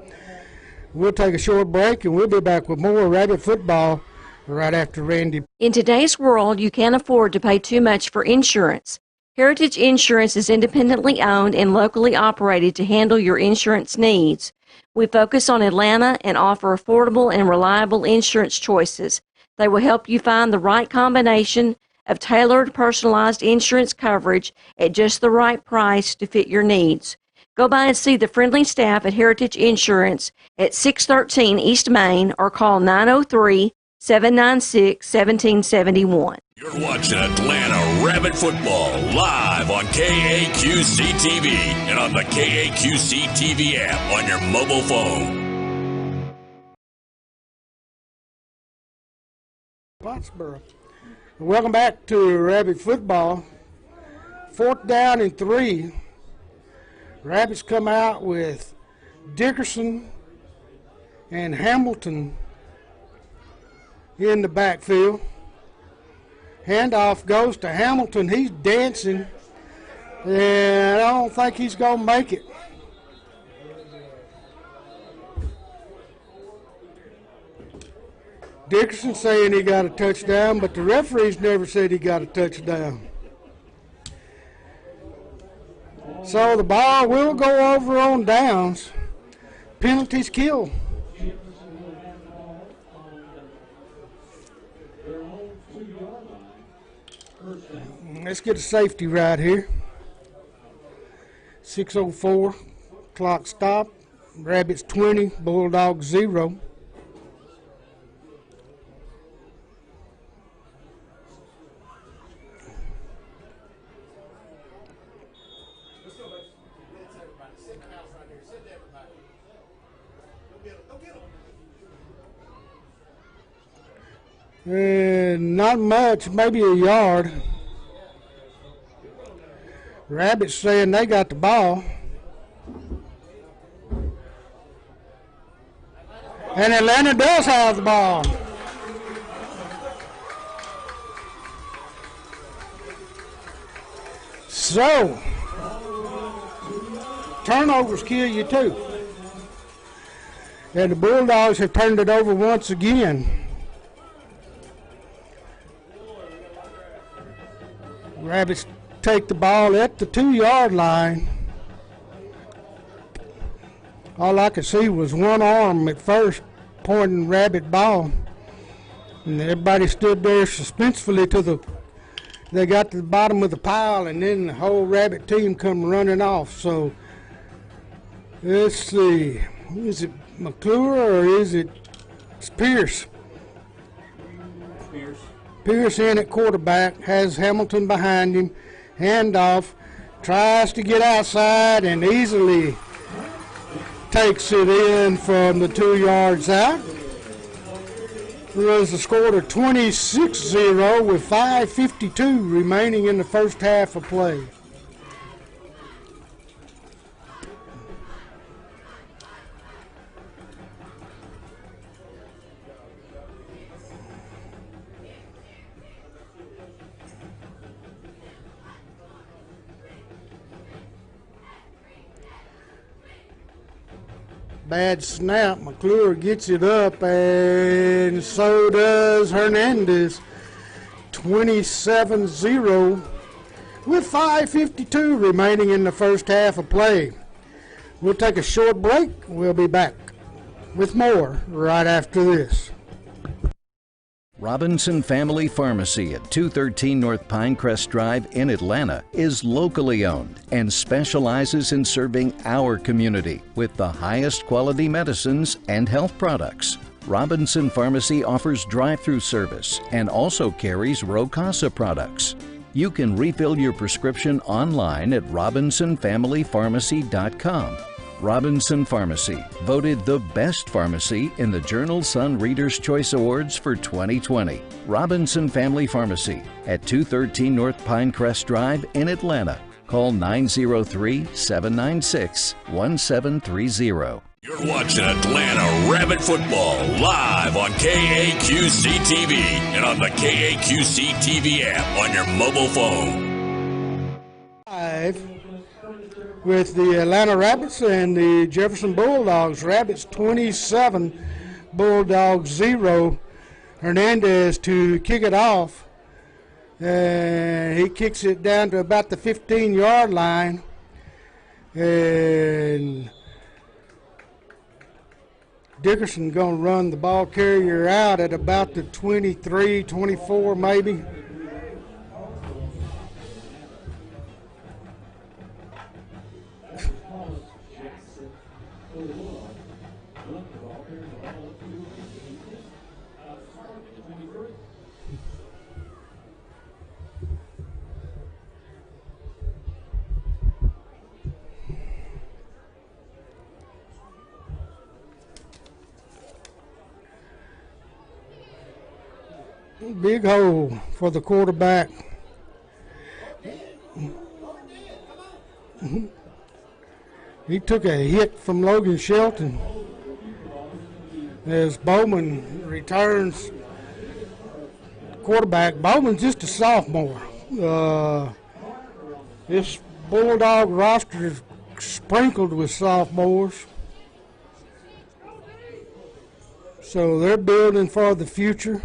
We'll take a short break, and we'll be back with more Rabbit football right after Randy. In today's world, you can't afford to pay too much for insurance. Heritage Insurance is independently owned and locally operated to handle your insurance needs. We focus on Atlanta and offer affordable and reliable insurance choices. They will help you find the right combination of tailored, personalized insurance coverage at just the right price to fit your needs. Go by and see the friendly staff at Heritage Insurance at 613 East Main or call 903-796-1771. You're watching Atlanta Rabbit Football live on KAQC TV and on the KAQC TV app on your mobile phone. Pottsboro. Welcome back to Rabbit Football. 4th down and 3. Rabbits come out with Dickerson and Hamilton in the backfield. Handoff goes to Hamilton. He's dancing, and I don't think he's going to make it. Dickerson saying he got a touchdown, but the referees never said he got a touchdown. So the ball will go over on downs. Penalties kill. Let's get a safety right here. 6:04, clock stop. Rabbits 20, Bulldogs 0. Not much, maybe a yard. Rabbits saying they got the ball. And Atlanta does have the ball. So, turnovers kill you too. And the Bulldogs have turned it over once again. Rabbits take the ball at the 2-yard line. All I could see was one arm at first pointing Rabbit ball. And everybody stood there suspensefully they got to the bottom of the pile, and then the whole Rabbit team come running off. So let's see, is it McClure or is it Pierce? Pierce in at quarterback, has Hamilton behind him, handoff, tries to get outside and easily takes it in from the 2 yards out. Was the score to 26-0 with 5:52 remaining in the first half of play. Bad snap. McClure gets it up, and so does Hernandez. 27-0 with 5:52 remaining in the first half of play. We'll take a short break. We'll be back with more right after this. Robinson Family Pharmacy at 213 North Pinecrest Drive in Atlanta is locally owned and specializes in serving our community with the highest quality medicines and health products. Robinson Pharmacy offers drive-through service and also carries Rocasa products. You can refill your prescription online at robinsonfamilypharmacy.com. Robinson Pharmacy, voted the best pharmacy in the Journal Sun Reader's Choice Awards for 2020. Robinson Family Pharmacy at 213 North Pinecrest Drive in Atlanta. Call 903-796-1730. You're watching Atlanta Rabbit Football live on KAQC TV and on the KAQC TV app on your mobile phone. Live with the Atlanta Rabbits and the Jefferson Bulldogs. Rabbits 27, Bulldogs 0. Hernandez to kick it off. And he kicks it down to about the 15-yard line. And Dickerson going to run the ball carrier out at about the 23, 24 maybe. Big hole for the quarterback. He took a hit from Logan Shelton as Bowman returns. Quarterback. Bowman's just a sophomore. This Bulldog roster is sprinkled with sophomores. So they're building for the future.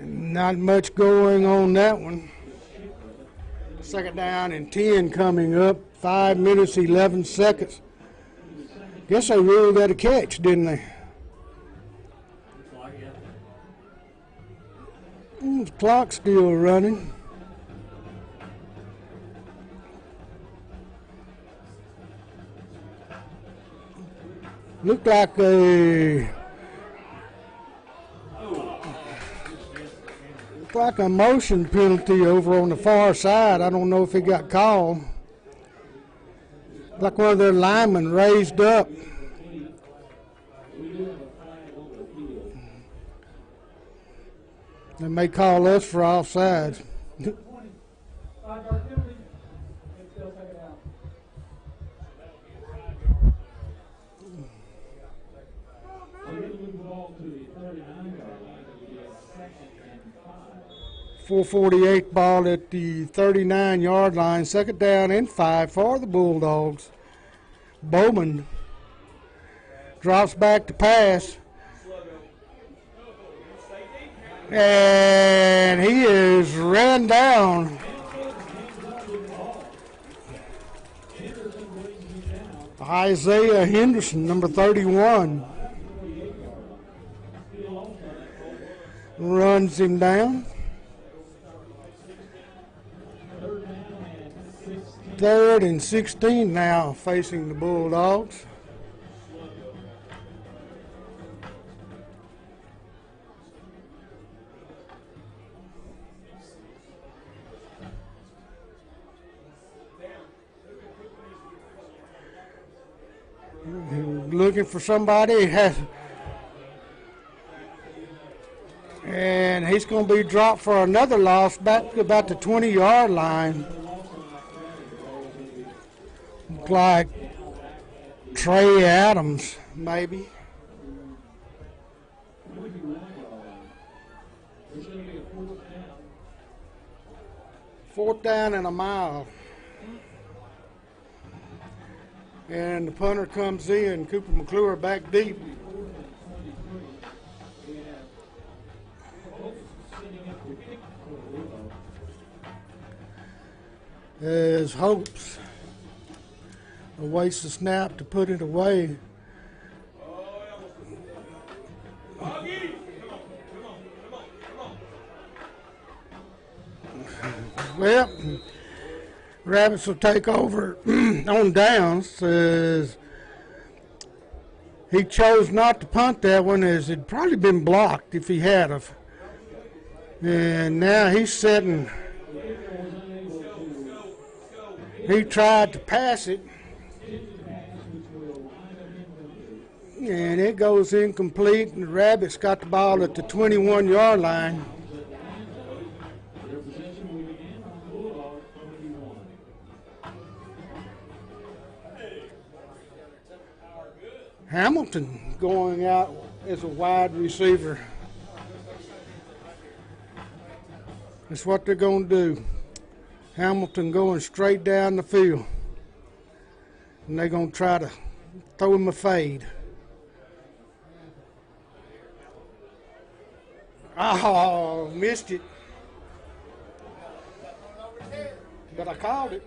Not much going on that one. Second down and 10 coming up. 5 minutes, 11 seconds. Guess they ruled that a catch, didn't they? The clock's still running. Looked like a motion penalty over on the far side. I don't know if it got called. like one of their linemen raised up. They may call us for offsides. 5-yard penalty, and still take it out. So we're going to move the ball to the 39-yard line. It'll be a 2nd and 5. 4:48 ball at the 39-yard line. 2nd down and 5 for the Bulldogs. Bowman drops back to pass. And he is ran down. Isaiah Henderson, number 31, runs him down. 3rd and 16 now facing the Bulldogs. Looking for somebody, and he's going to be dropped for another loss back about the 20-yard line. Look like Trey Adams, maybe. 4th down and a mile. And the punter comes in, Cooper McClure back deep. As Hopes awaits the snap to put it away. Well, Rabbits will take over on downs. He chose not to punt that one, as it'd probably been blocked if he had of. And now he's sitting. He tried to pass it, and it goes incomplete, and the Rabbits got the ball at the 21-yard line. Hamilton going out as a wide receiver. That's what they're going to do. Hamilton going straight down the field. And they're going to try to throw him a fade. Oh, missed it. But I called it.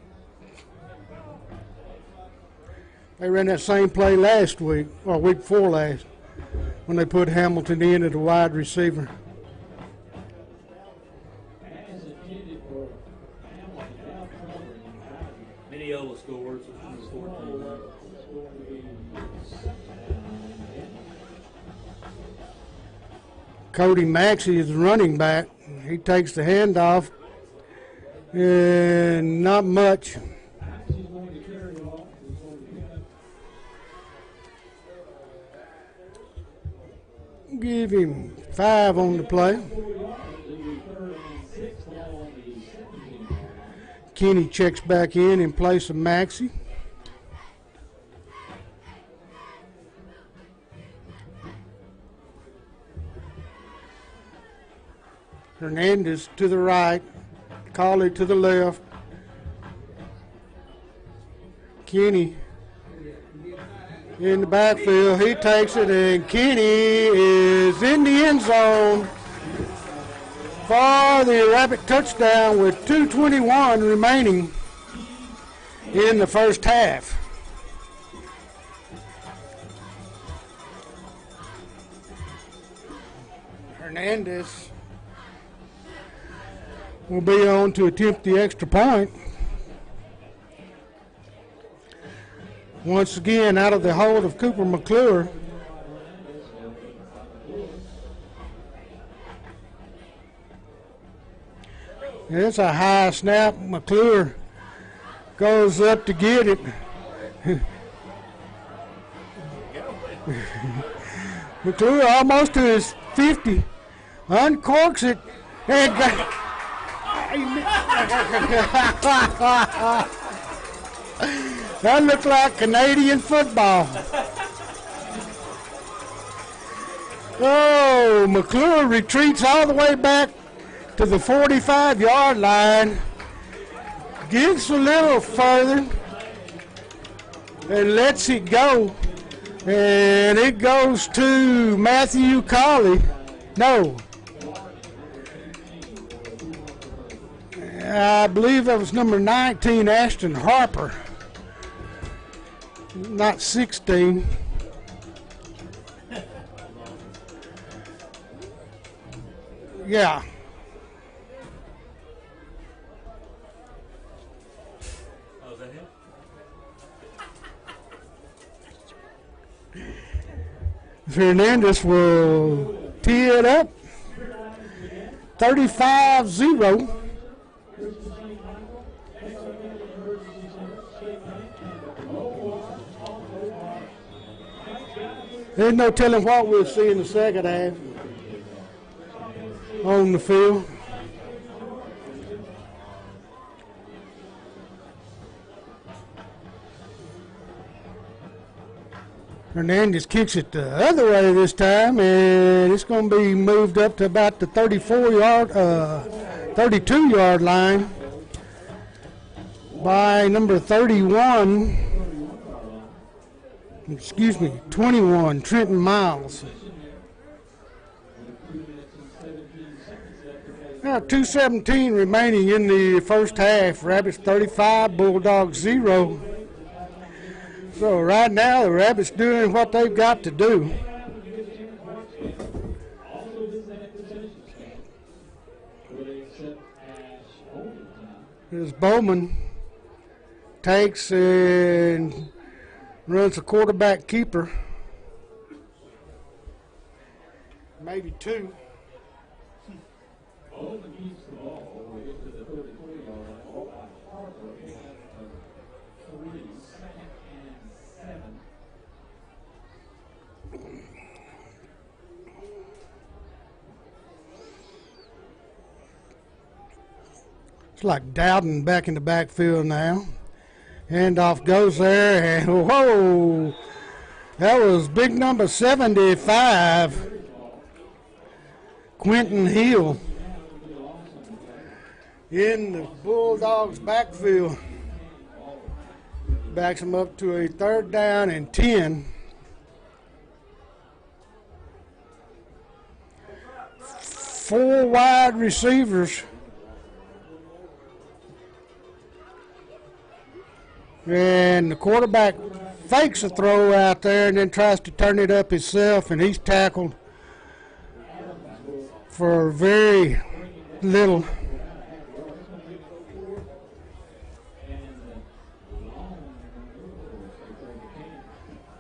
They ran that same play last week, or week before last, when they put Hamilton in at a wide receiver. Mineola scores. 14. Cody Maxey is the running back. He takes the handoff, and not much. Give him 5 on the play. Kenny checks back in place of Maxey. Hernandez to the right, Colley to the left. Kenny in the backfield, he takes it, and Kenny is in the end zone for the Rabbit touchdown with 2:21 remaining in the first half. Hernandez will be on to attempt the extra point. Once again, out of the hold of Cooper McClure. It's a high snap. McClure goes up to get it. McClure almost to his 50. Uncorks it. And that looked like Canadian football. Oh, McClure retreats all the way back to the 45-yard line. Gets a little further and lets it go. And it goes to Matthew Colley. No. I believe that was number 19, Ashton Harper. Not 16. Yeah. Oh, is that him? Fernandez will tee it up. 35-0. There's no telling what we'll see in the second half on the field. Hernandez kicks it the other way this time, and it's going to be moved up to about the 32-yard line by number 21, Trenton Miles. Now 2:17 remaining in the first half. Rabbits 35, Bulldogs 0. So right now the Rabbits doing what they've got to do. As Bowman takes and runs a quarterback keeper. Maybe two. It's like Dowden back in the backfield now. Handoff goes there, and whoa, that was big number 75, Quentin Hill, in the Bulldogs backfield. Backs him up to a 3rd down and 10. Four wide receivers. And the quarterback fakes a throw out there and then tries to turn it up himself, and he's tackled for very little.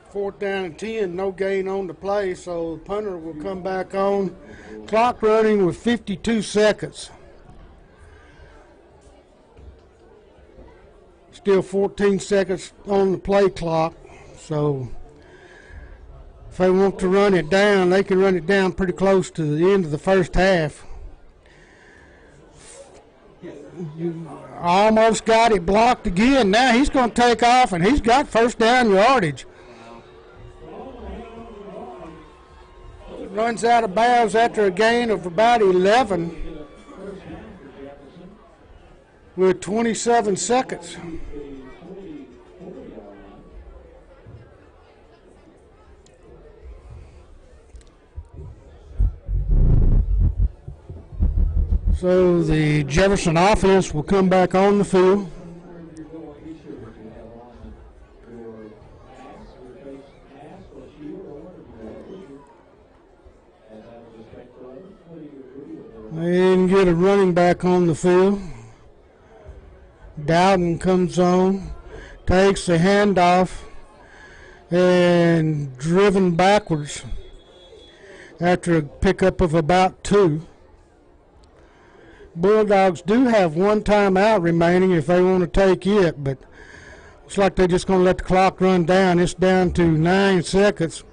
Fourth down and 10, no gain on the play, so the punter will come back on. Clock running with 52 seconds. Still 14 seconds on the play clock, so if they want to run it down, they can run it down pretty close to the end of the first half. You almost got it blocked again. Now he's going to take off, and he's got first down yardage. Runs out of bounds after a gain of about 11 with 27 seconds. So the Jefferson offense will come back on the field. And get a running back on the field. Dowden comes on, takes the handoff, and driven backwards after a pickup of about 2. Bulldogs do have one timeout remaining if they want to take it, but Looks like they're just going to let the clock run down. It's down to 9 seconds.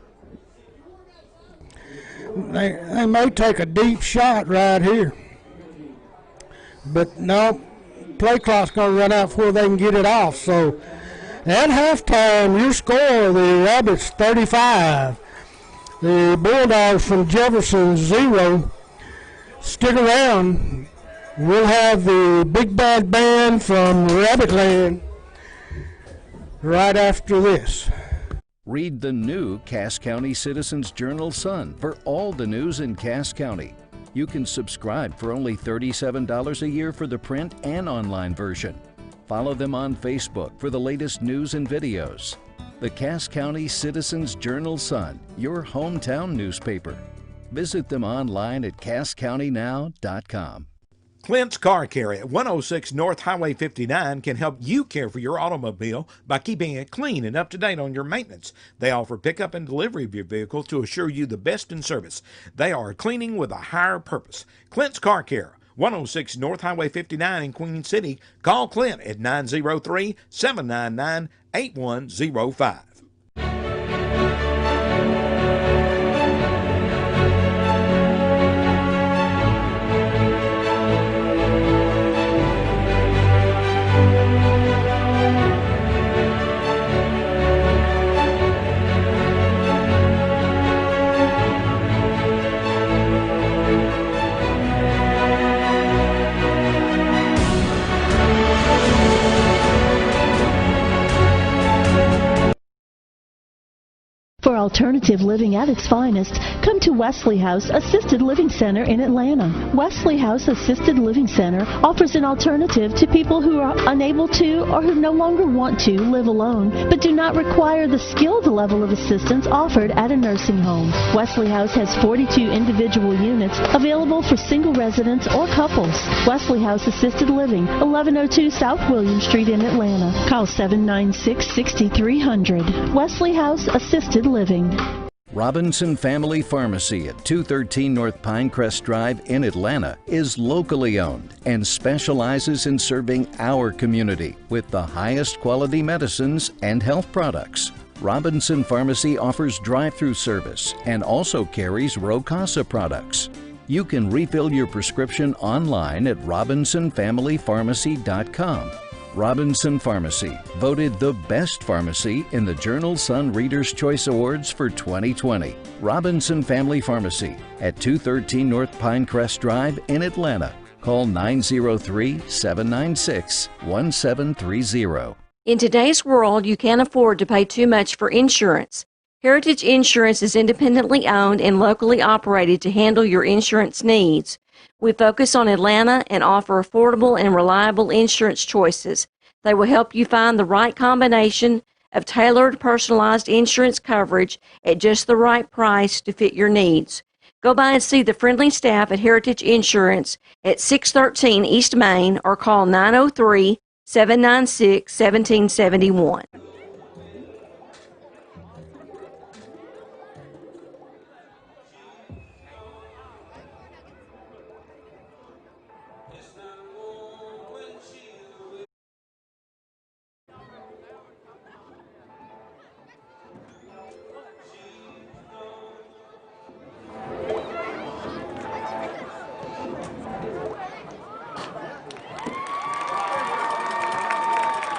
They may take a deep shot right here. But no, play clock's going to run out before they can get it off. So at halftime, your score, the Rabbits 35. The Bulldogs from Jefferson 0. Stick around. We'll have the Big Bad Band from Rabbitland right after this. Read the new Cass County Citizens Journal Sun for all the news in Cass County. You can subscribe for only $37 a year for the print and online version. Follow them on Facebook for the latest news and videos. The Cass County Citizens Journal Sun, your hometown newspaper. Visit them online at casscountynow.com. Clint's Car Care at 106 North Highway 59 can help you care for your automobile by keeping it clean and up to date on your maintenance. They offer pickup and delivery of your vehicle to assure you the best in service. They are cleaning with a higher purpose. Clint's Car Care, 106 North Highway 59 in Queen City. Call Clint at 903-799-8105. For alternative living at its finest, come to Wesley House Assisted Living Center in Atlanta. Wesley House Assisted Living Center offers an alternative to people who are unable to or who no longer want to live alone, but do not require the skilled level of assistance offered at a nursing home. Wesley House has 42 individual units available for single residents or couples. Wesley House Assisted Living, 1102 South William Street in Atlanta. Call 796-6300. Wesley House Assisted Living. Robinson Family Pharmacy at 213 North Pinecrest Drive in Atlanta is locally owned and specializes in serving our community with the highest quality medicines and health products. Robinson Pharmacy offers drive-through service and also carries Rocasa products. You can refill your prescription online at robinsonfamilypharmacy.com. Robinson Pharmacy, voted the best pharmacy in the Journal Sun Reader's Choice Awards for 2020. Robinson Family Pharmacy at 213 North Pinecrest Drive in Atlanta. Call 903-796-1730. In today's world, you can't afford to pay too much for insurance. Heritage Insurance is independently owned and locally operated to handle your insurance needs. We focus on Atlanta and offer affordable and reliable insurance choices. They will help you find the right combination of tailored, personalized insurance coverage at just the right price to fit your needs. Go by and see the friendly staff at Heritage Insurance at 613 East Main or call 903-796-1771.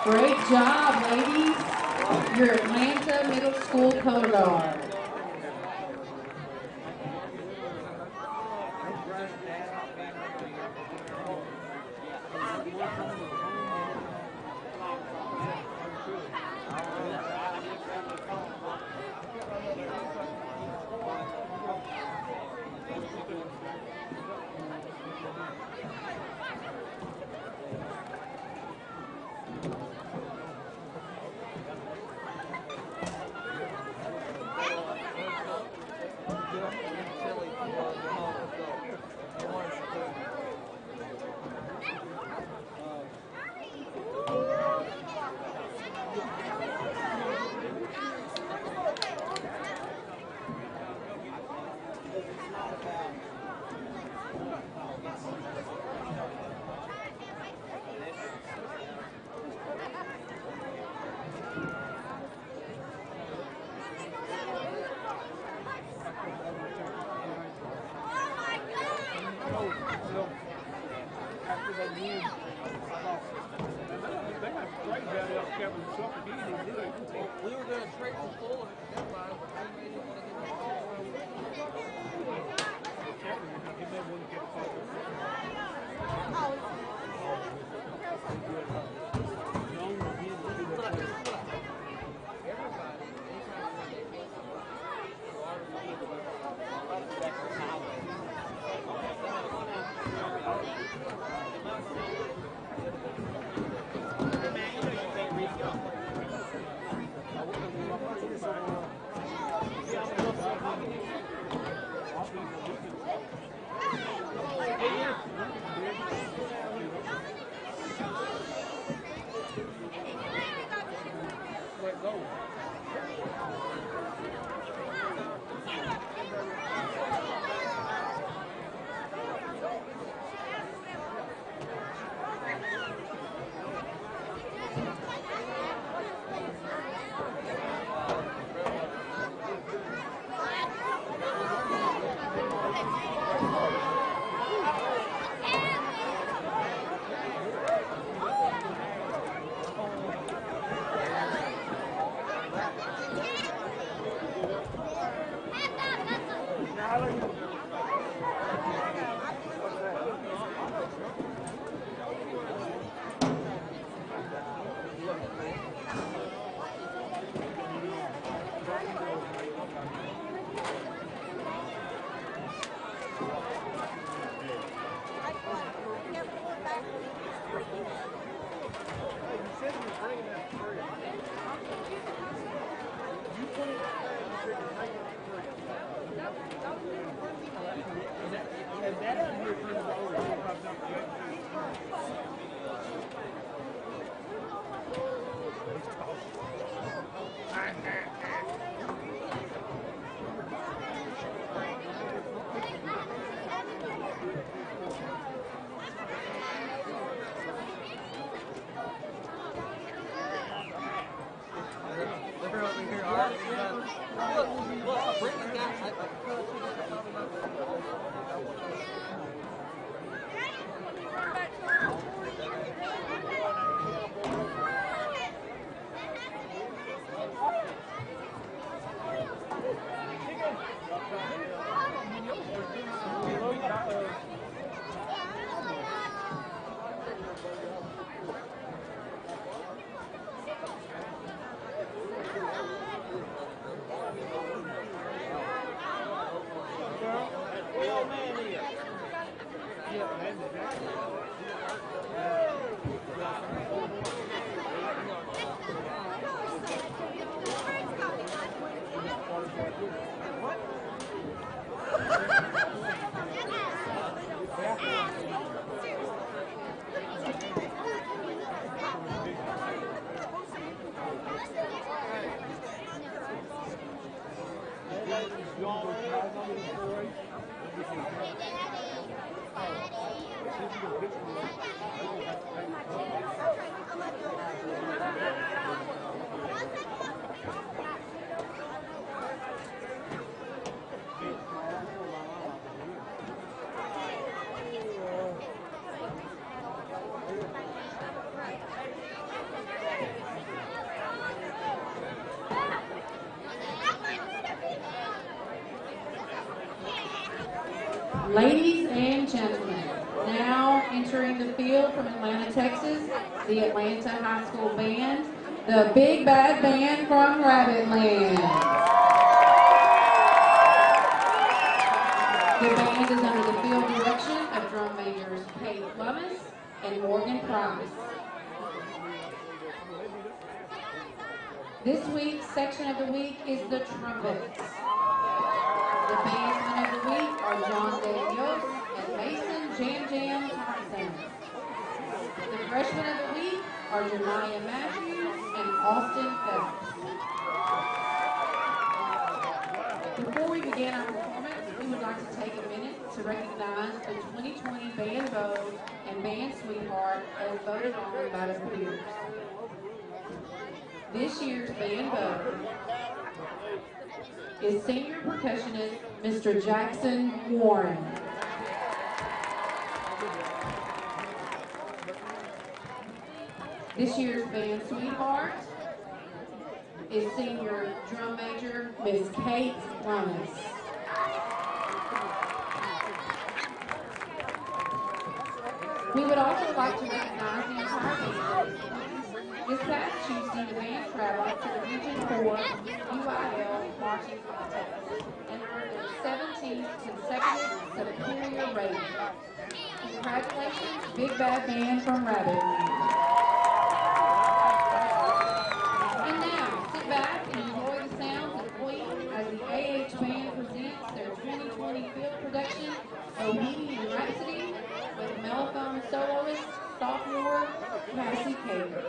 Great job, ladies. Your Atlanta Middle School color guard. We were going to trade for Fuller at the deadline, but they made him want to get Ladies and gentlemen, now entering the field from Atlanta, Texas, the Atlanta High School Band, the Big Bad Band from Rabbitland. The band is under the field direction of drum majors Kate Lummis and Morgan Price. This week's section of the week is the trumpets. The bandsmen of the week are John Daniels and Mason Jam Jam Thompson. The freshmen of the week are Jemiah Matthews and Austin Phelps. Before we begin our performance, we would like to take a minute to recognize the 2020 Band Vogue and Band Sweetheart as voted on by the peers. This year's Band Vogue is senior percussionist Mr. Jackson Warren. This year's band sweetheart is senior drum major Miss Kate Romas. We would also like to recognize the entire band. This past Tuesday, the band traveled to the Region 4 UIL marching contest and earned their 17th consecutive superior rating. Congratulations, Big Bad Band from Rabbit. And now, sit back and enjoy the sounds of Queen as the AH Band presents their 2020 field production, Bohemian Rhapsody, with mellophone soloist, sophomore Cassie Cater.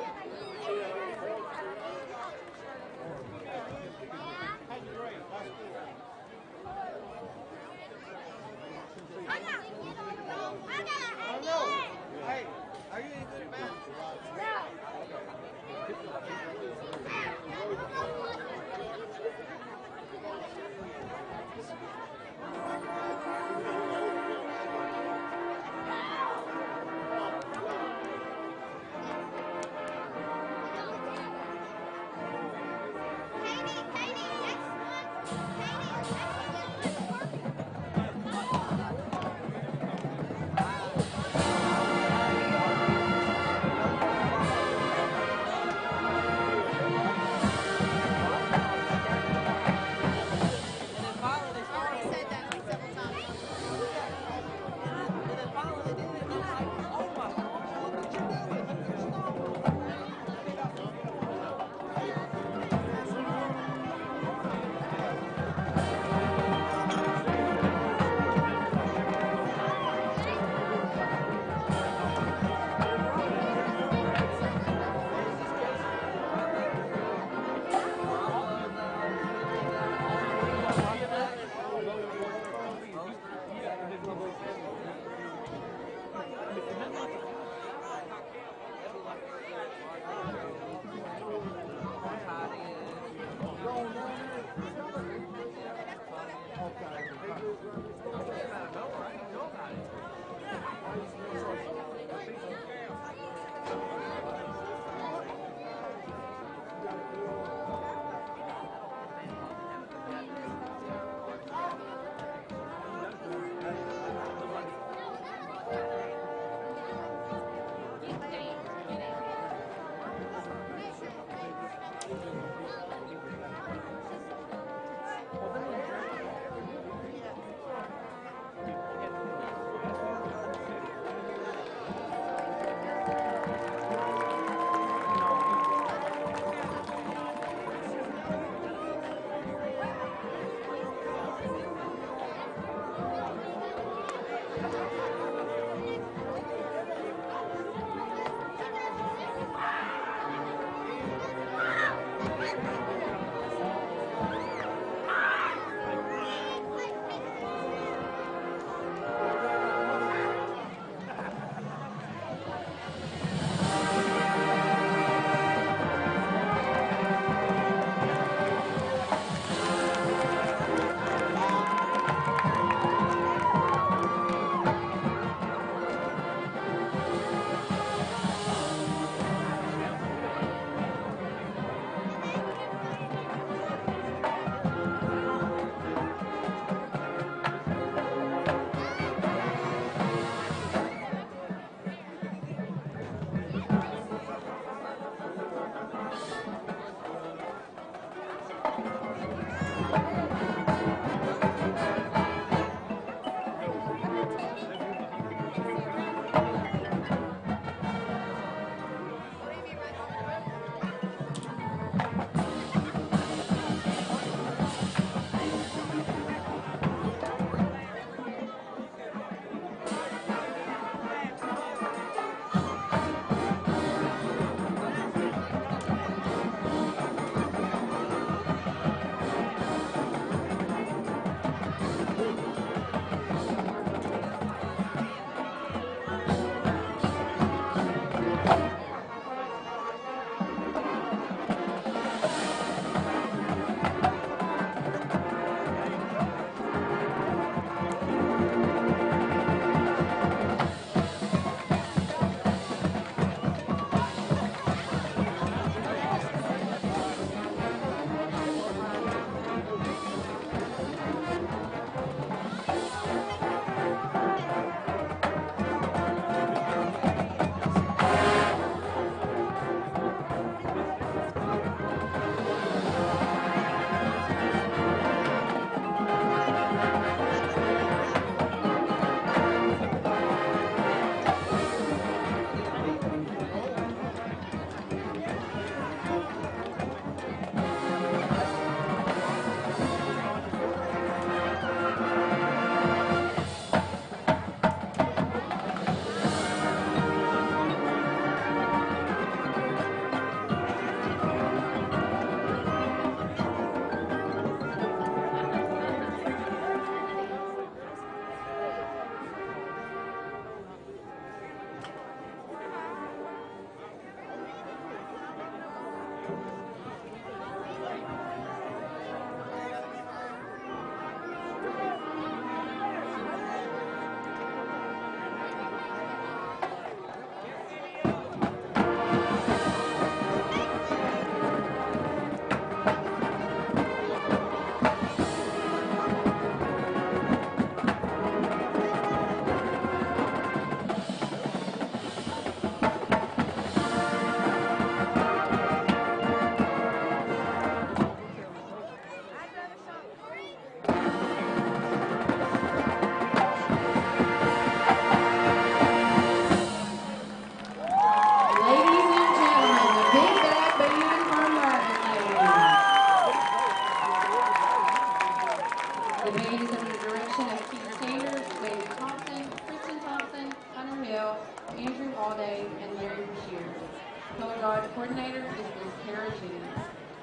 students.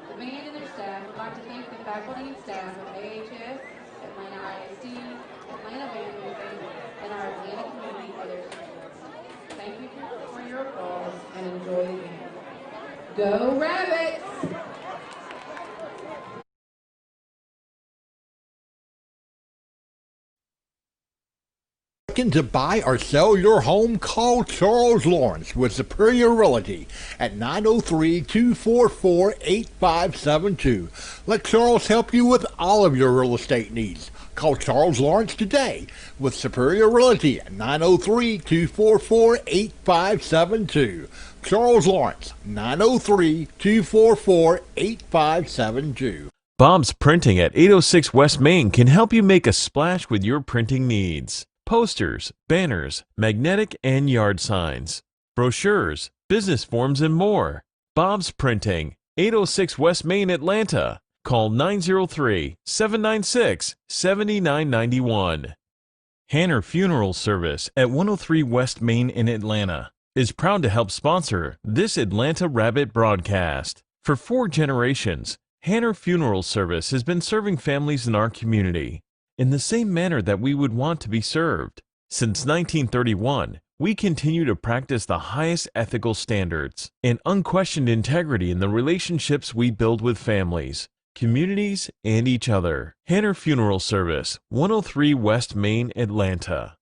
The band and their staff would like to thank the faculty and staff of AHS, Atlanta ISD, Atlanta Band Movement, and our Atlanta community for their support. Thank you for your applause and enjoy the game. Go Rabbits! Looking to buy or sell your home? Call Charles Lawrence with Superior Realty at 903-244-8572. Let Charles help you with all of your real estate needs. Call Charles Lawrence today with Superior Realty at 903-244-8572. Charles Lawrence, 903-244-8572. Bob's Printing at 806 West Main can help you make a splash with your printing needs. Posters, banners, magnetic and yard signs, brochures, business forms, and more. Bob's Printing, 806 West Main, Atlanta. Call 903-796-7991. Hanner Funeral Service at 103 West Main in Atlanta is proud to help sponsor this Atlanta Rabbit broadcast. For 4 generations, Hanner Funeral Service has been serving families in our community in the same manner that we would want to be served. Since 1931, we continue to practice the highest ethical standards and unquestioned integrity in the relationships we build with families, communities, and each other. Hanner Funeral Service, 103 West Main, Atlanta.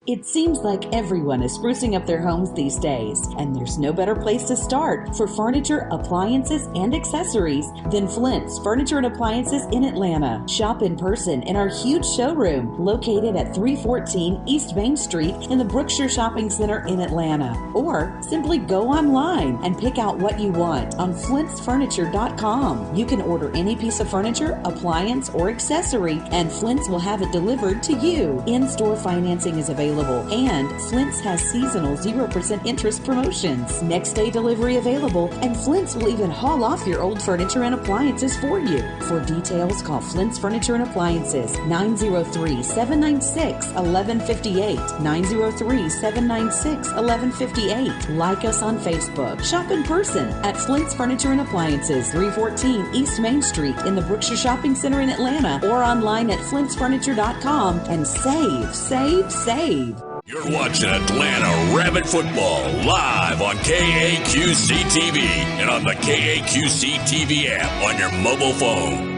It seems like everyone is sprucing up their homes these days, and there's no better place to start for furniture, appliances, and accessories than Flint's Furniture and Appliances in Atlanta. Shop in person in our huge showroom located at 314 East Main Street in the Brookshire Shopping Center in Atlanta. Or simply go online and pick out what you want on flintsfurniture.com. You can order any piece of furniture, appliance, or accessory, and Flint's will have it delivered to you. In-store financing is available, and Flint's has seasonal 0% interest promotions. Next day delivery available, and Flint's will even haul off your old furniture and appliances for you. For details, call Flint's Furniture and Appliances, 903-796-1158, 903-796-1158. Like us on Facebook. Shop in person at Flint's Furniture and Appliances, 314 East Main Street in the Brookshire Shopping Center in Atlanta, or online at flintsfurniture.com, and save, save, save. You're watching Atlanta Rabbit Football live on KAQC TV and on the KAQC TV app on your mobile phone.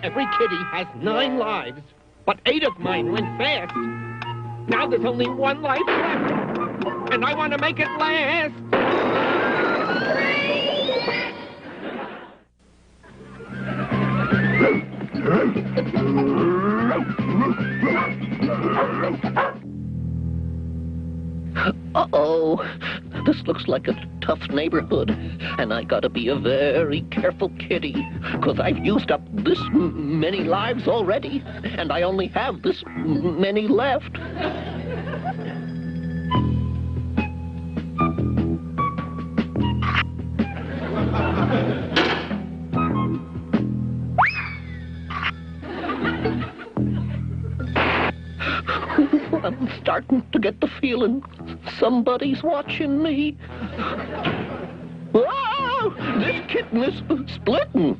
Every kitty has 9 lives, but 8 of mine went fast. Now there's only 1 life left, and I want to make it last. Uh-oh. This looks like a tough neighborhood, and I gotta be a very careful kitty, 'cause I've used up this many lives already, and I only have this many left. I'm starting to get the feeling somebody's watching me. Oh, this kitten is splitting.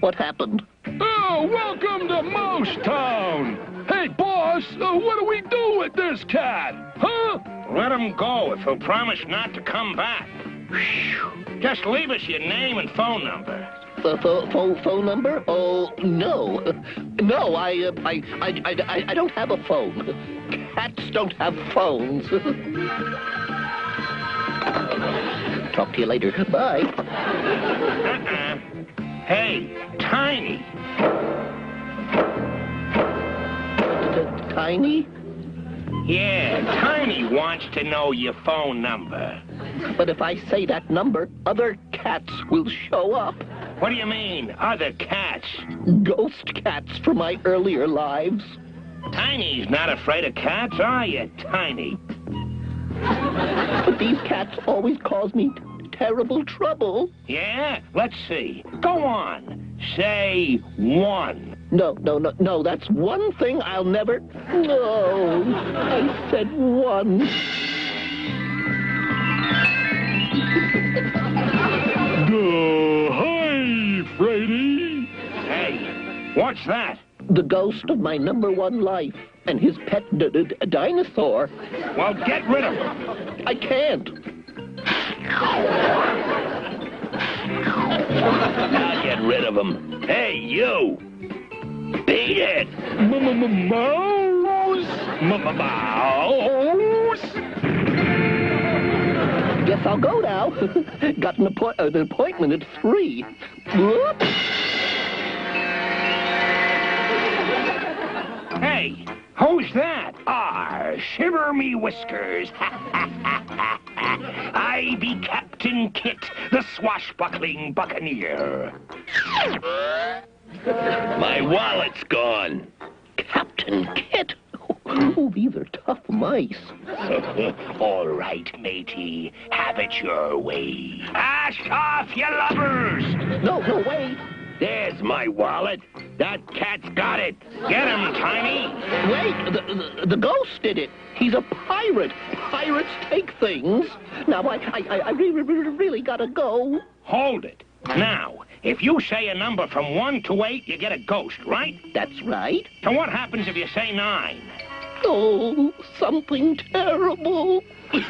What happened? Oh, welcome to Mouse Town. Hey, boss, what do we do with this cat? Huh? Let him go if he'll promise not to come back. Just leave us your name and phone number. Phone number? Oh, no. No, I don't have a phone. Cats don't have phones. Talk to you later. Bye. Hey, Tiny. Tiny? Yeah, Tiny wants to know your phone number. But if I say that number, other cats will show up. What do you mean, other cats? Ghost cats from my earlier lives. Tiny's not afraid of cats, are you, Tiny? But these cats always cause me terrible trouble. Yeah? Let's see. Go on. Say one. No, that's one thing I'll never... No, I said one. Hi, Freddy. Hey, what's that? The ghost of my number one life and his pet dinosaur. Well, get rid of him. I can't. Now get rid of him. Hey, you. Beat it. Mouse. Guess I'll go now. Got an appointment at 3. Whoops. Hey, who's that? Shiver me whiskers. I be Captain Kit, the swashbuckling buccaneer. My wallet's gone. Captain Kit? Oh, these are tough mice. All right, matey. Have it your way. Ash off, you lubbers! No, wait. There's my wallet. That cat's got it. Get him, Tiny. Wait, the ghost did it. He's a pirate. Pirates take things. Now, I really gotta go. Hold it. Now, if you say a number from 1 to 8, you get a ghost, right? That's right. So what happens if you say 9? Oh, something terrible. This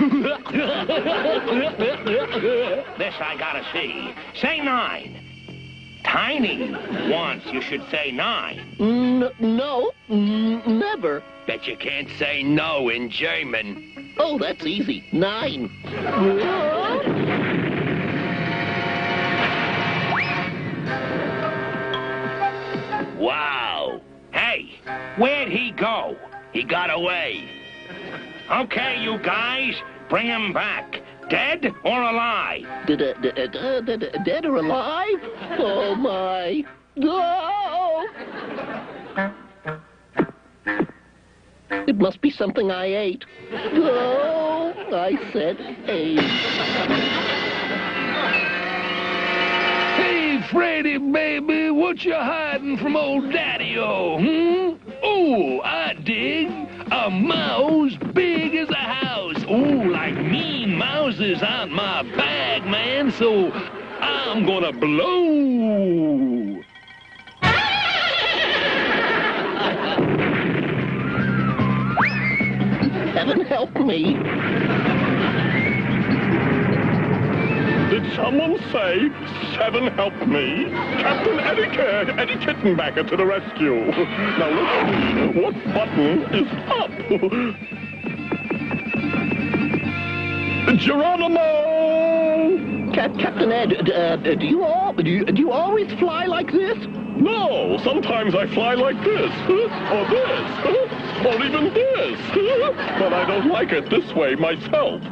I gotta see. Say 9. Tiny wants you should say 9. No, never. Bet you can't say no in German. Oh, that's easy. 9. Wow. Hey, where'd he go? He got away. Okay, you guys, bring him back. Dead or alive? Dead or alive? Oh, my. No! It must be something I ate. Oh, I said ate. Hey, Freddy, baby, what you hiding from old Daddy-O, Oh, I dig. A mouse big as a house. Oh, like mean mouses aren't my bag, man, so I'm gonna blow. Heaven help me. Did someone say, 7 help me? Captain Eddie Kittenbacker to the rescue. Now let's see, what button is up? Geronimo! Captain Ed, do you always fly like this? No, sometimes I fly like this, or this, or even this. But I don't like it this way myself.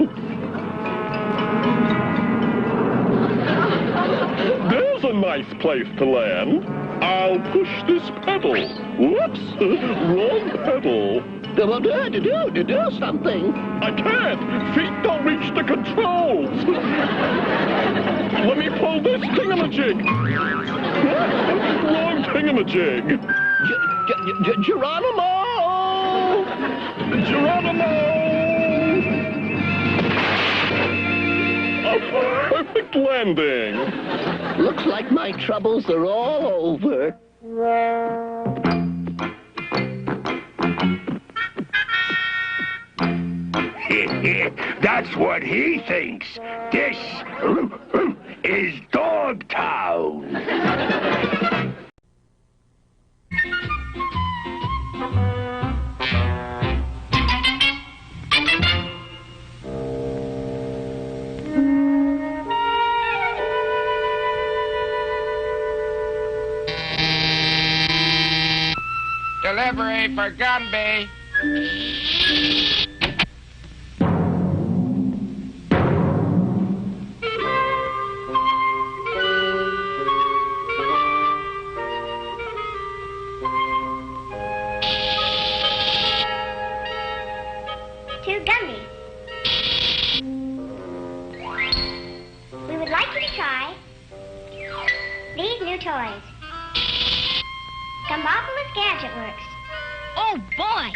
There's a nice place to land. I'll push this pedal. Whoops, wrong pedal. Do something. I can't. Feet don't reach the controls. Let me pull this thingamajig. Wrong thingamajig. Geronimo! Geronimo! A perfect landing. Looks like my troubles are all over. That's what he thinks. This is Dogtown. Delivery for Gumby. To Gumby. We these new toys. Gumbopolis Gadget Works. Oh, boy!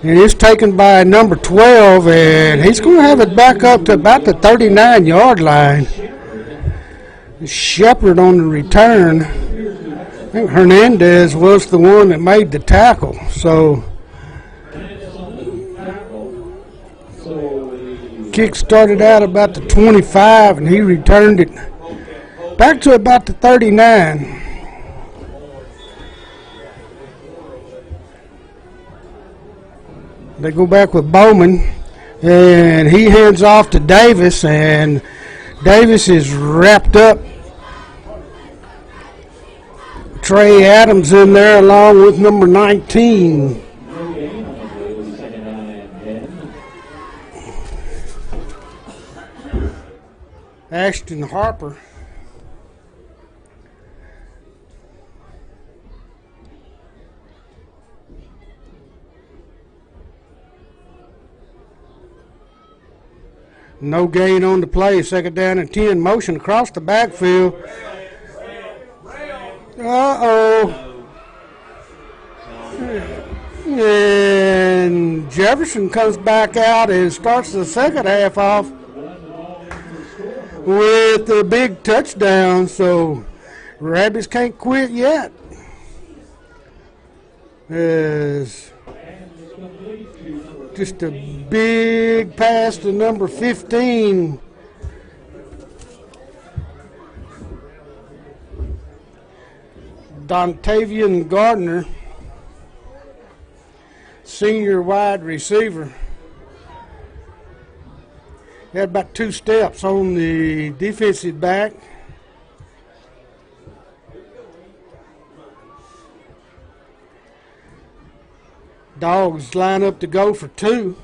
And it's taken by number 12, and he's going to have it back up to about the 39-yard line. Shepard on the return. I think Hernandez was the one that made the tackle. So kick started out about the 25, and he returned it back to about the 39. They go back with Bowman, and he hands off to Davis, and Davis is wrapped up. Trey Adams in there along with number 19. Ashton Harper. No gain on the play. Second down and 10. Motion across the backfield. Uh-oh. And Jefferson comes back out and starts the second half off with a big touchdown. So Rabbits can't quit yet. As just a big pass to number 15. Dontavian Gardner, senior wide receiver. He had about 2 steps on the defensive back. Dogs line up to go for 2.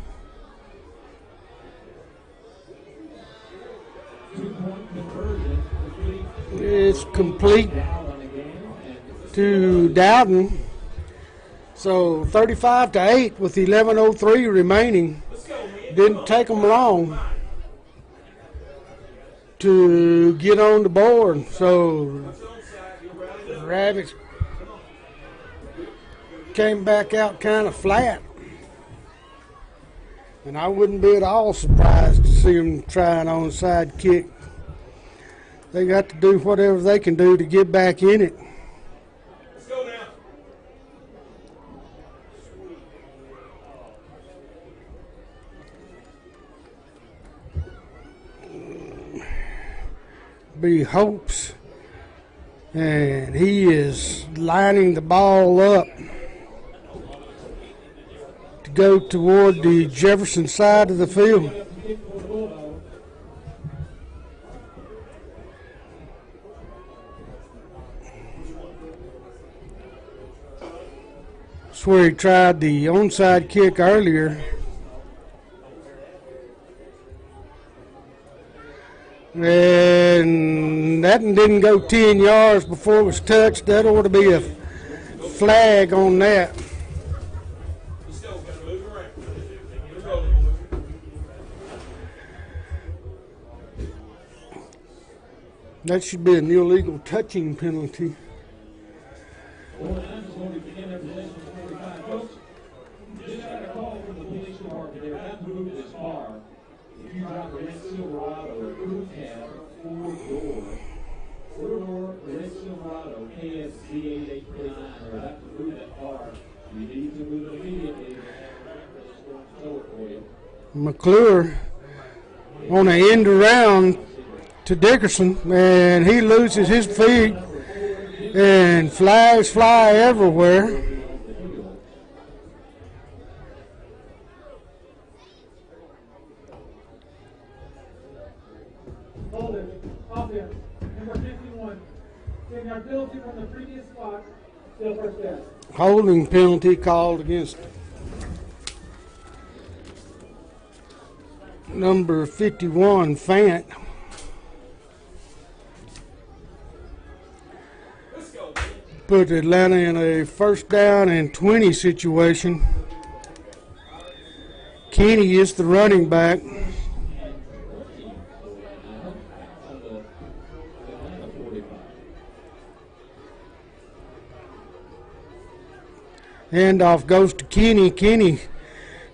It's complete to Dowden. So 35-8 with 11:03 remaining. Didn't take them long to get on the board. So the Rabbits came back out kind of flat. And I wouldn't be at all surprised to see them try an onside kick. They got to do whatever they can do to get back in it. Let's go now. Be hopes And he is lining the ball up to go toward the Jefferson side of the field. That's where he tried the onside kick earlier. And that one didn't go 10 yards before it was touched. That ought to be a flag on that. That should be an illegal touching penalty. McClure on an end around to Dickerson, and he loses his feet, and flags fly everywhere. Offense, number 51. Taking our penalty from the previous spot, still first down. Holding penalty called against number 51, Fant. Put Atlanta in a first down and 20 situation. Kenny is the running back. Handoff goes to Kenny. Kenny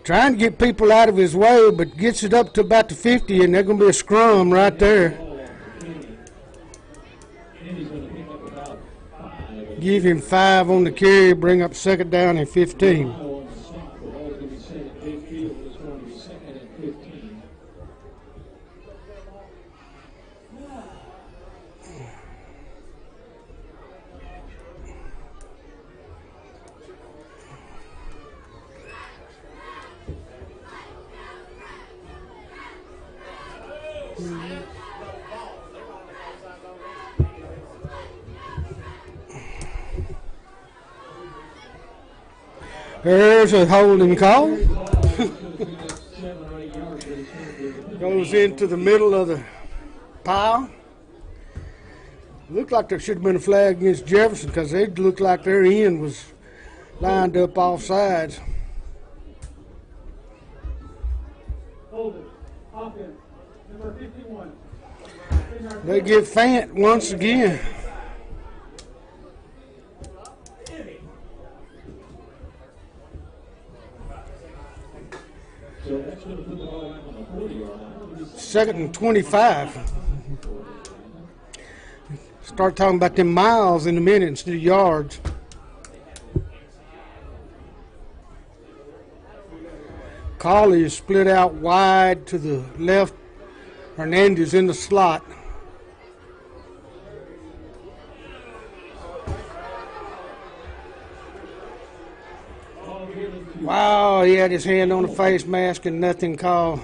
trying to get people out of his way, but gets it up to about the 50, and there's going to be a scrum right there. Give him 5 on the carry, bring up second down and 15. There's a holding call. Goes into the middle of the pile. Looked like there should have been a flag against Jefferson because they looked like their end was lined up off sides. Holding. Offense. Number 51. They get Fant once again. Second and 25. Start talking about them miles in a minute instead of yards. Colley is split out wide to the left. Hernandez in the slot. Wow, he had his hand on the face mask and nothing called.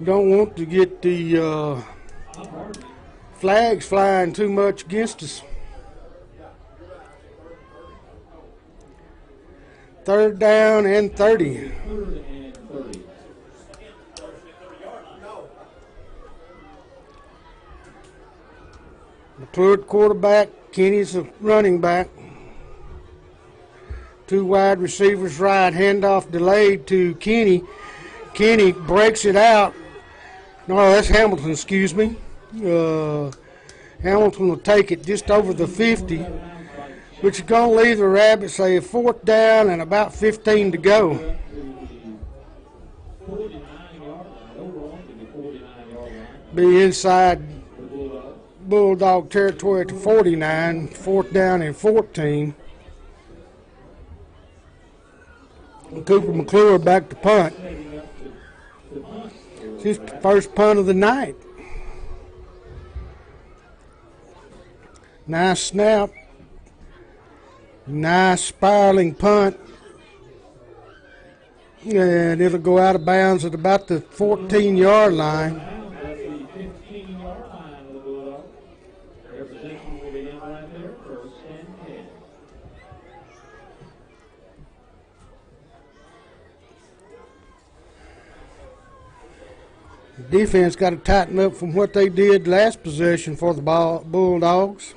Don't want to get the flags flying too much against us. Third down and 30. McClure quarterback, Kenny's a running back. 2 wide receivers right, handoff delayed to Kenny. Kenny breaks it out. No, that's Hamilton, excuse me. Hamilton will take it just over the 50, which is going to leave the Rabbits a 4th down and about 15 to go. Be inside Bulldog territory at the 49, 4th down and 14. Cooper McClure back to punt. His first punt of the night. Nice snap. Nice spiraling punt. And it'll go out of bounds at about the 14-yard line. That's the 15-yard line of the Bulldogs. Their position will be in right there, 1st and 10. The defense got to tighten up from what they did last possession for the Bulldogs.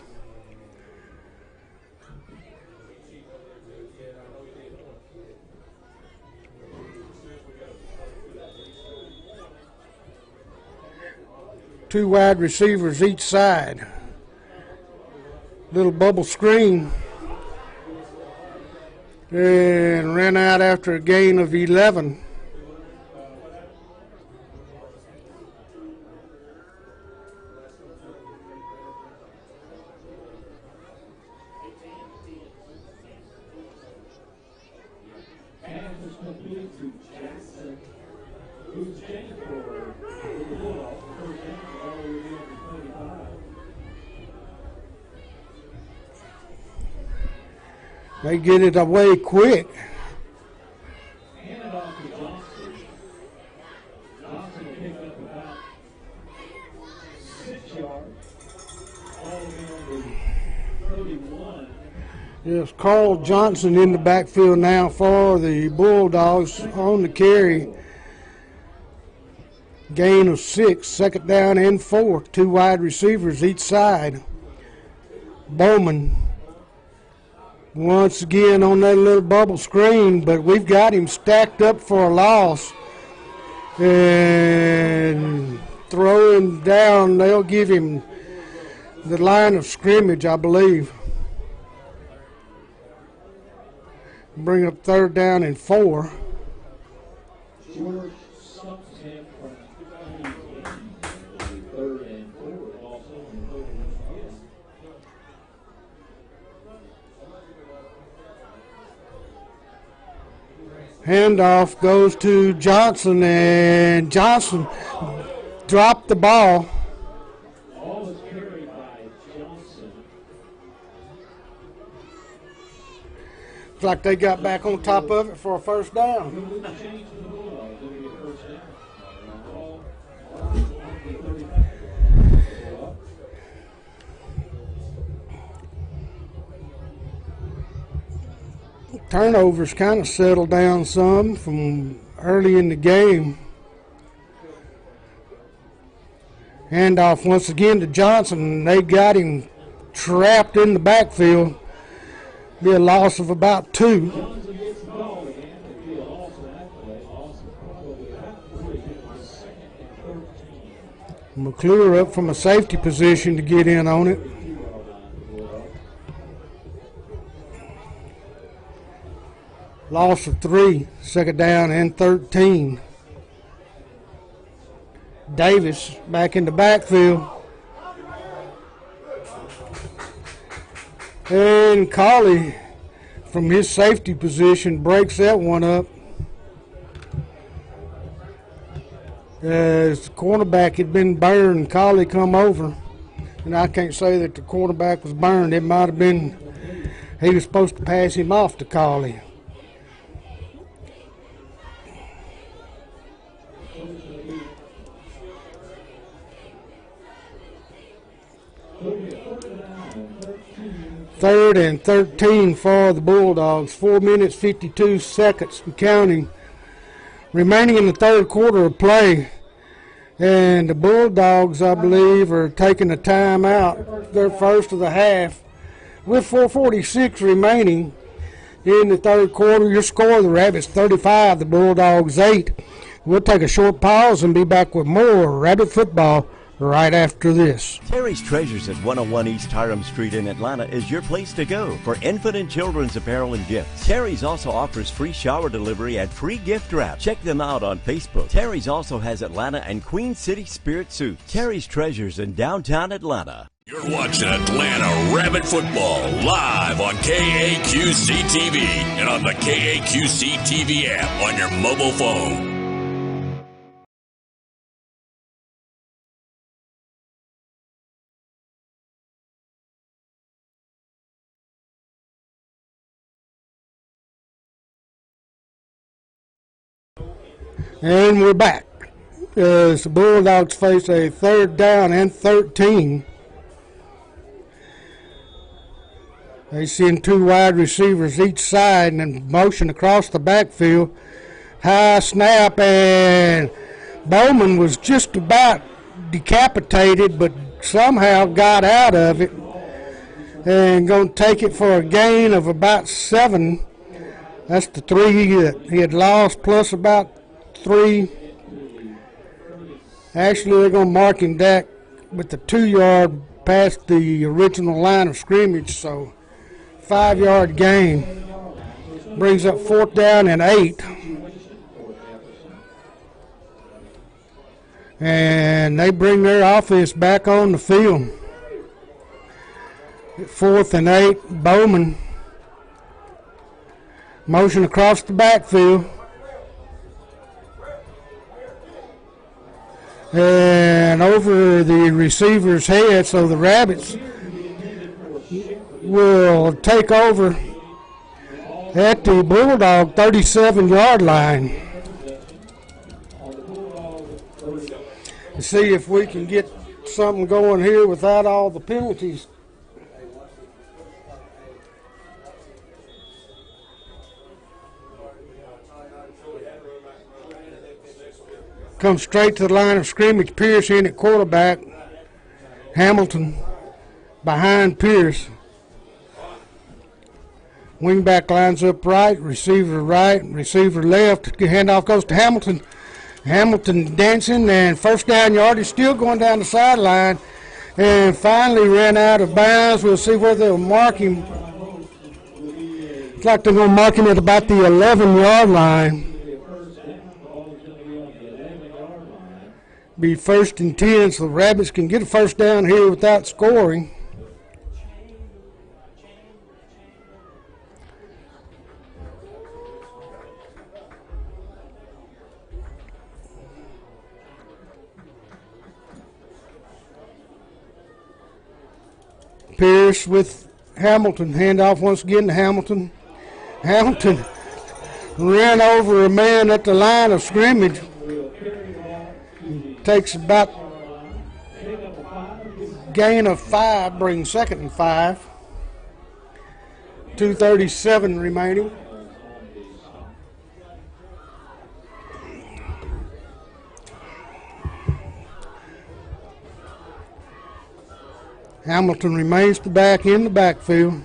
Two wide receivers each side. Little bubble screen. And ran out after a gain of 11. Pass is complete to Jackson, who's changed for the Bulldogs. First down, all the way to the 35. They get it away quick. Hand it off to Johnson. Johnson picked up about 6 yards. All the way on the 31. Yes, Carl Johnson in the backfield now for the Bulldogs on the carry. Gain of 6, 2nd down and 4. Two wide receivers each side. Bowman once again on that little bubble screen, but we've got him stacked up for a loss. And throwing down, they'll give him the line of scrimmage, I believe. Bring up 3rd down and 4. George stumps him from 3rd and 4, also in the Handoff goes to Johnson, and Johnson dropped the ball. Ball is carried by Johnson. Looks like they got back on top of it for a 1st down. Change for the Bulldogs. It'll be a 1st down. Ball Turnovers kind of settled down some from early in the game. Handoff once again to Johnson. They got him trapped in the backfield. Be a loss of about 2. Johnson gets the ball again. It'll be a loss of that play. Loss of probably about 3. It was 2nd and 13. McClure up from a safety position to get in on it. Loss of 3, 2nd down and 13. Davis back in the backfield. And Colley from his safety position breaks that one up. As the cornerback had been burned, Colley come over. And I can't say that the cornerback was burned. It might have been he was supposed to pass him off to Colley. Third and 13 for the Bulldogs. 4 minutes, 52 seconds and counting remaining in the 3rd quarter of play. And the Bulldogs, I believe, are taking a timeout, their first of the half. With 4:46 remaining in the 3rd quarter, your score, the Rabbits 35, the Bulldogs 8. We'll take a short pause and be back with more Rabbit football right after this. Terry's Treasures at 101 East Hiram Street in Atlanta is your place to go for infant and children's apparel and gifts. Terry's also offers free shower delivery and free gift wrap. Check them out on Facebook. Terry's also has Atlanta and Queen City Spirit suits. Terry's Treasures in downtown Atlanta. You're watching Atlanta Rabbit Football live on KAQC TV and on the KAQC TV app on your mobile phone. And we're back as the Bulldogs face a 3rd down and 13. They send 2 wide receivers each side and then motion across the backfield. High snap, and Bowman was just about decapitated, but somehow got out of it. And going to take it for a gain of about 7. That's the 3 that he had lost, plus about 3. Actually, they're going to mark him back with the 2-yard past the original line of scrimmage, so 5-yard gain. Brings up 4th down and 8. And they bring their offense back on the field. 4th and 8, Bowman. Motion across the backfield. And over the receiver's head, so the Rabbits will take over at the Bulldog 37-yard line. See if we can get something going here without all the penalties. Comes straight to the line of scrimmage. Pierce in at quarterback. Hamilton behind Pierce. Wingback lines up right, receiver left. Handoff goes to Hamilton. Hamilton dancing, and 1st down yardage, still going down the sideline, and finally ran out of bounds. We'll see where they'll mark him. It's like they're going to mark him at about the 11-yard line. Be 1st and 10, so the Rabbits can get a 1st down here without scoring. Pierce with Hamilton. Handoff once again to Hamilton. Hamilton ran over a man at the line of scrimmage. Takes about gain of 5, brings 2nd and 5. 2:37 remaining. Hamilton remains the back in the backfield.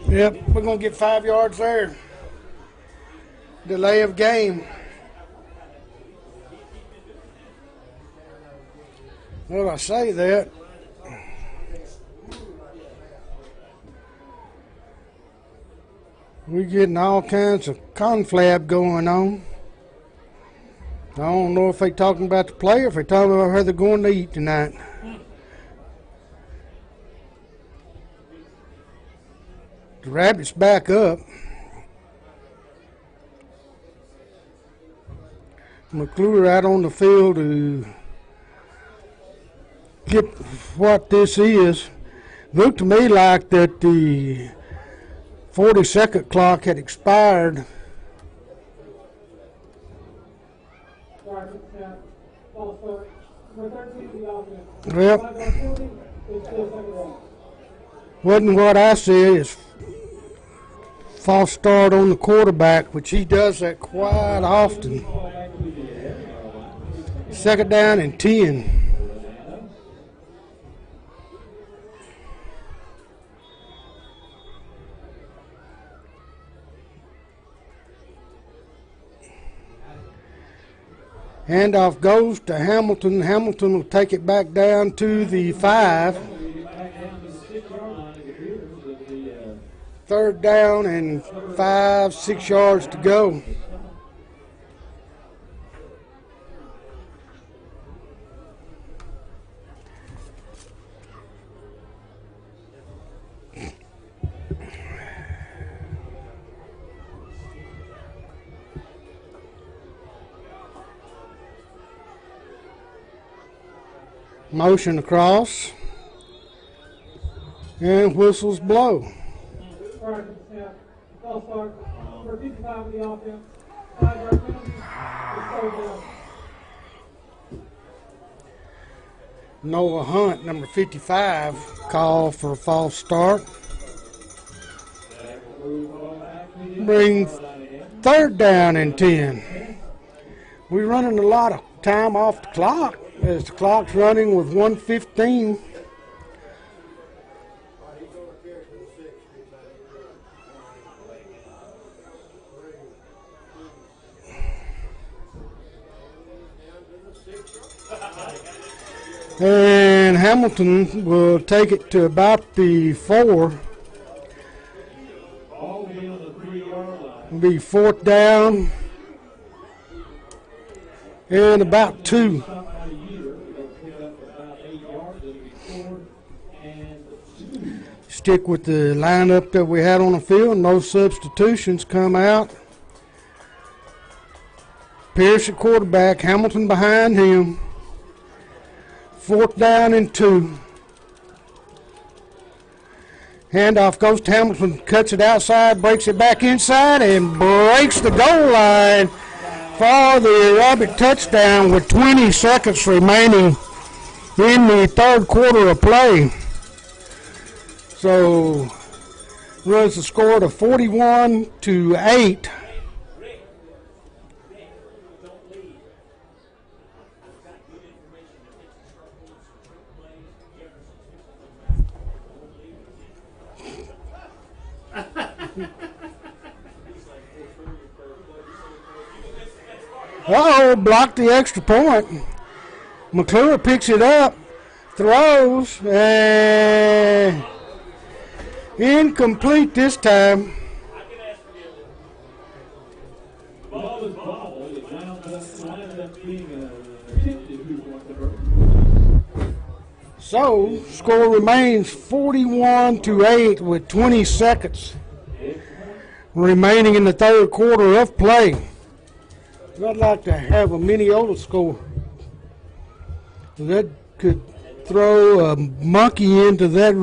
Yep, we're going to get 5 yards there. Delay of game. Well, I say that. We're getting all kinds of conflab going on. I don't know if they're talking about the play or if they're talking about where they're going to eat tonight. The Rabbits back up. McClure out on the field to get what this is. Looked to me like that the 40-second clock had expired. Well, wasn't what I said. It's false start on the quarterback, which he does that quite often. 2nd down and 10. Handoff goes to Hamilton. Hamilton will take it back down to the 5. 3rd down and 5, 6 yards to go. Motion across. And whistles blow. All right, snap. False start. For 55 of the offense. 5-yard penalty. It's third down. Noah Hunt, number 55, called for a false start. Bring third down and 10. We're running a lot of time off the clock as the clock's running with 1:15. And Hamilton will take it to about the 4. It'll be fourth down and about 2. Stick with the lineup that we had on the field. No substitutions come out. Pierce at quarterback, Hamilton behind him. Fourth down and 2. Handoff goes to Hamilton, cuts it outside, breaks it back inside, and breaks the goal line for the Rabbit touchdown with 20 seconds remaining in the third quarter of play. So, runs the score to 41-8. Uh-oh, blocked the extra point. McClure picks it up, throws, and incomplete this time. Ball is ball. It wound up being attempted to. So, score remains 41-8 with 20 seconds remaining in the third quarter of play. I'd like to have a Mineola score. That could throw a monkey into that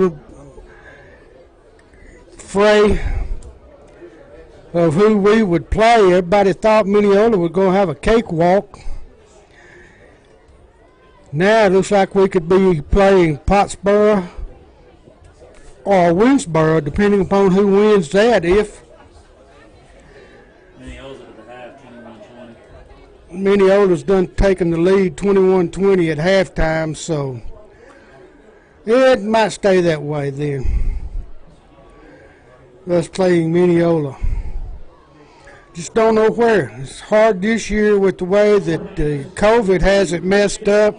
fray of who we would play. Everybody thought Mineola was going to have a cakewalk. Now it looks like we could be playing Pottsboro or Winsboro, depending upon who wins that. If Mineola's done taken the lead 21-20 at halftime, so it might stay that way then. Us playing Mineola. Just don't know where. It's hard this year with the way that COVID has it messed up.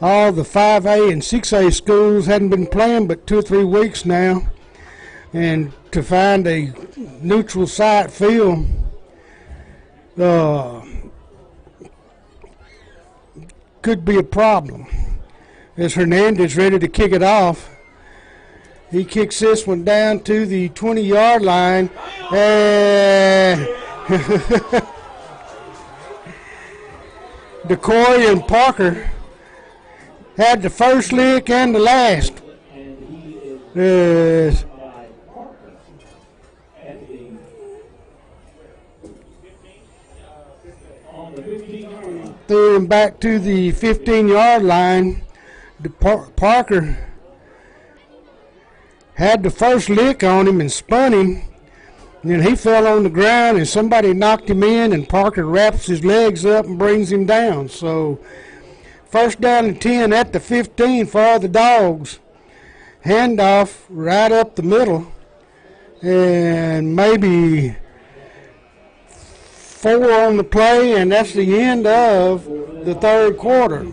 All the 5A and 6A schools hadn't been playing but 2 or 3 weeks now. And to find a neutral site field, could be a problem. As Hernandez ready to kick it off, he kicks this one down to the 20-yard line, and DeCoy and Parker had the first lick and the last. Threw him back to the 15-yard line. Parker had the first lick on him and spun him. And then he fell on the ground and somebody knocked him in, and Parker wraps his legs up and brings him down. So first down and 10 at the 15 for the Dogs. Handoff right up the middle. And maybe 4 on the play, and that's the end of the third quarter.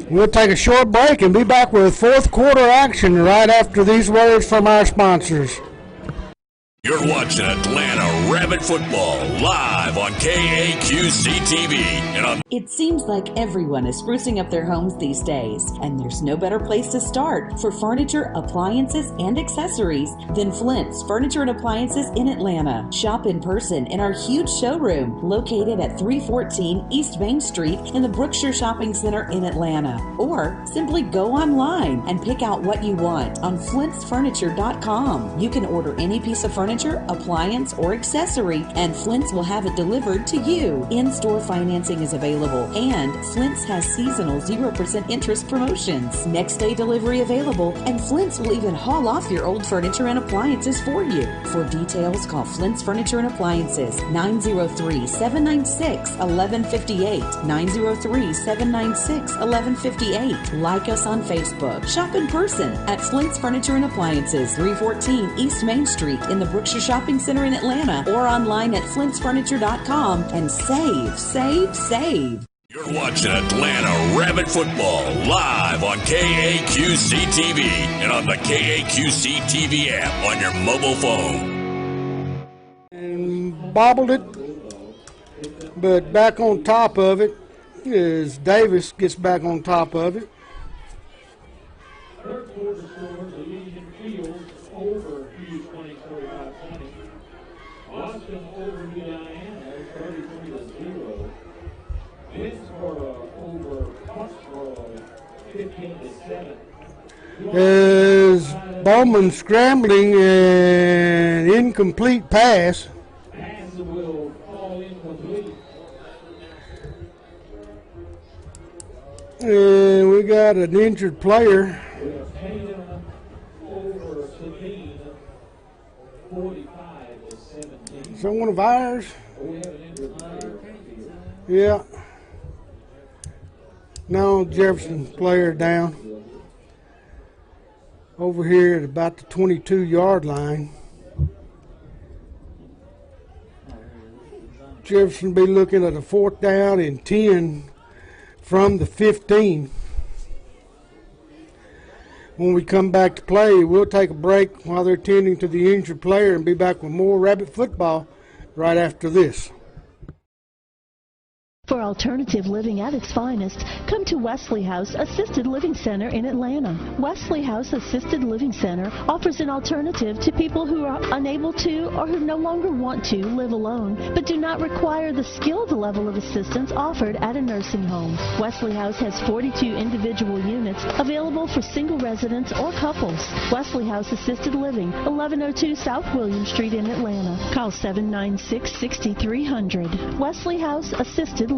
We'll take a short break and be back with fourth quarter action right after these words from our sponsors. You're watching Atlanta Rabbit Football live on KAQC-TV and on. It seems like everyone is sprucing up their homes these days, and there's no better place to start for furniture, appliances, and accessories than Flint's Furniture and Appliances in Atlanta. Shop in person in our huge showroom located at 314 East Main Street in the Brookshire Shopping Center in Atlanta. Or simply go online and pick out what you want on flintsfurniture.com. You can order any piece of furniture, appliance, or accessory, and Flint's will have it delivered to you. In-store financing is available, and Flint's has seasonal 0% interest promotions. Next day delivery available, and Flint's will even haul off your old furniture and appliances for you. For details, call Flint's Furniture and Appliances, 903-796-1158, 903-796-1158. Like us on Facebook. Shop in person at Flint's Furniture and Appliances, 314 East Main Street in the Brookshire Shopping Center in Atlanta, or online at flintsfurniture.com, and save, save, save. You're watching Atlanta Rabbit Football live on KAQC-TV and on the KAQC-TV app on your mobile phone. And bobbled it, but back on top of it is Davis gets back on top of it. Third quarter scores, Elysian Fields over Hughes 20-45-20. Austin over New Diana 33-0. Winnsboro over Foxborough 15-7. As Bowman scrambling and incomplete pass. Pass will fall incomplete. And we got an injured player. Tatum over Sabine 45-17. Is that one of ours? We have an injured player. Yeah. No, Jefferson player down. Over here at about the 22-yard line. Jefferson be looking at a 4th down and 10 from the 15. When we come back to play, we'll take a break while they're tending to the injured player and be back with more Rabbit football right after this. For alternative living at its finest, come to Wesley House Assisted Living Center in Atlanta. Wesley House Assisted Living Center offers an alternative to people who are unable to or who no longer want to live alone, but do not require the skilled level of assistance offered at a nursing home. Wesley House has 42 individual units available for single residents or couples. Wesley House Assisted Living, 1102 South William Street in Atlanta. Call 796-6300. Wesley House Assisted Living.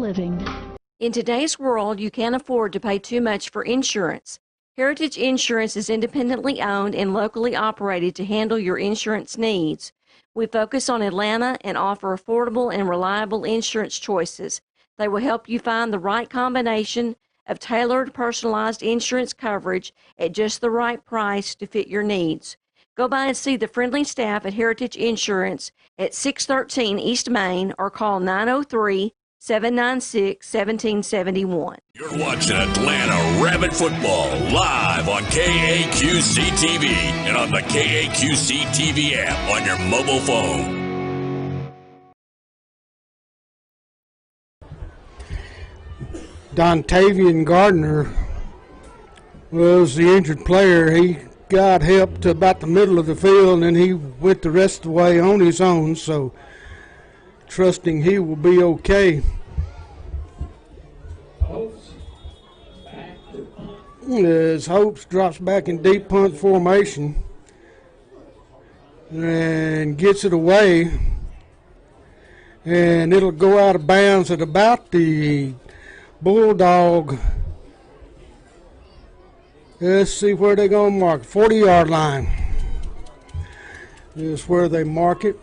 In today's world, you can't afford to pay too much for insurance. Heritage Insurance is independently owned and locally operated to handle your insurance needs. We focus on Atlanta and offer affordable and reliable insurance choices. They will help you find the right combination of tailored, personalized insurance coverage at just the right price to fit your needs. Go by and see the friendly staff at Heritage Insurance at 613 East Main or call 903-796-1771. You're watching Atlanta Rabbit Football live on KAQC-TV and on the KAQC-TV app on your mobile phone. Dontavian Gardner was the injured player. He got help to about the middle of the field, and then he went the rest of the way on his own, so trusting he will be okay. As Hopes drops back in deep punt formation and gets it away, and it'll go out of bounds at about the Bulldog. Let's see where they're going to mark. 40-yard line is where they mark it.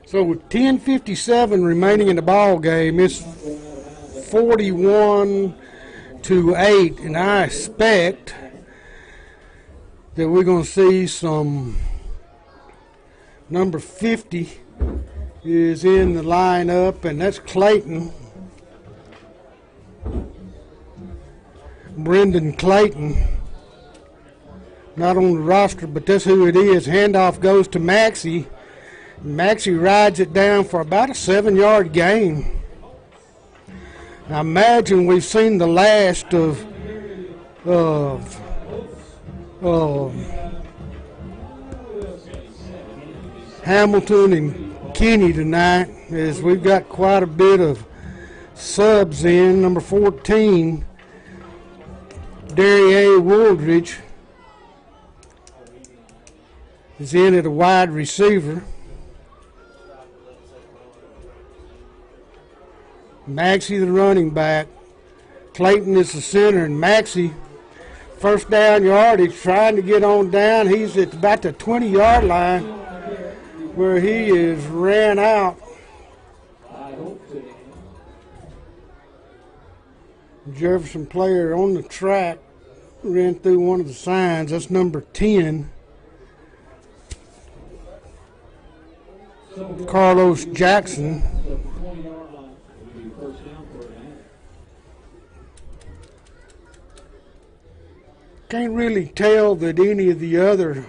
So with 10:57 remaining in the ball game, it's 41-8, and I expect that we're going to see some number 50 is in the lineup, and that's Clayton. Brendan Clayton not on the roster, but that's who it is. Handoff goes to Maxie. Maxie rides it down for about a 7-yard gain. I imagine we've seen the last of Hamilton and Kenny tonight, as we've got quite a bit of subs in. Number 14, Derry A. Wooldridge is in at a wide receiver. Maxie the running back. Clayton is the center, and Maxie, first down yardage, trying to get on down. He's at about the 20-yard line where he is ran out. Jefferson player on the track ran through one of the signs. That's number 10. Carlos Jackson. Can't really tell that any of the other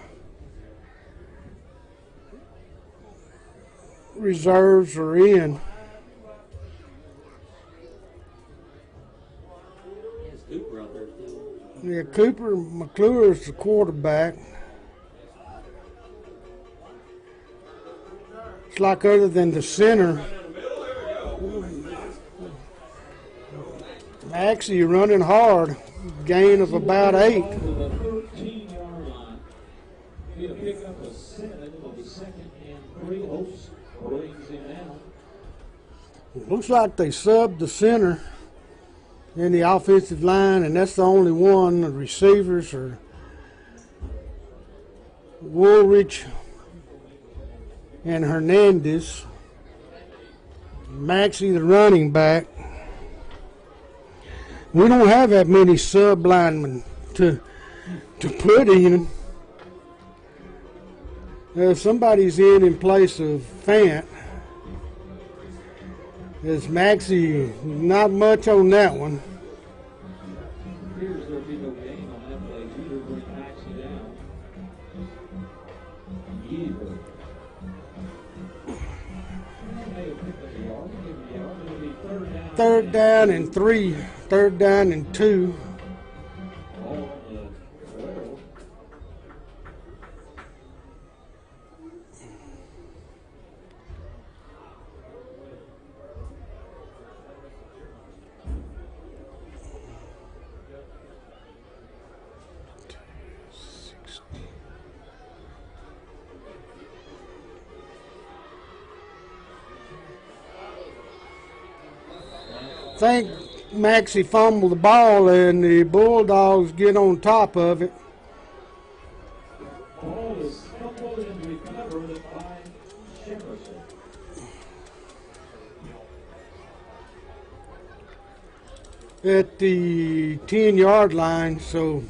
reserves are in. Yeah, Cooper McClure is the quarterback. It's like other than the center, Maxie running hard, gain of about 8. Looks like they subbed the center in the offensive line, and that's the only one. The receivers are Woolrich and Hernandez. Maxie the running back. We don't have that many sub linemen to put in. If somebody's in place of Fant, there's Maxie, not much on that one. Third down and 3, third down and 2. I think Maxie fumbled the ball and the Bulldogs get on top of it. Ball is fumbled and recovered by Jefferson. At the 10-yard line, so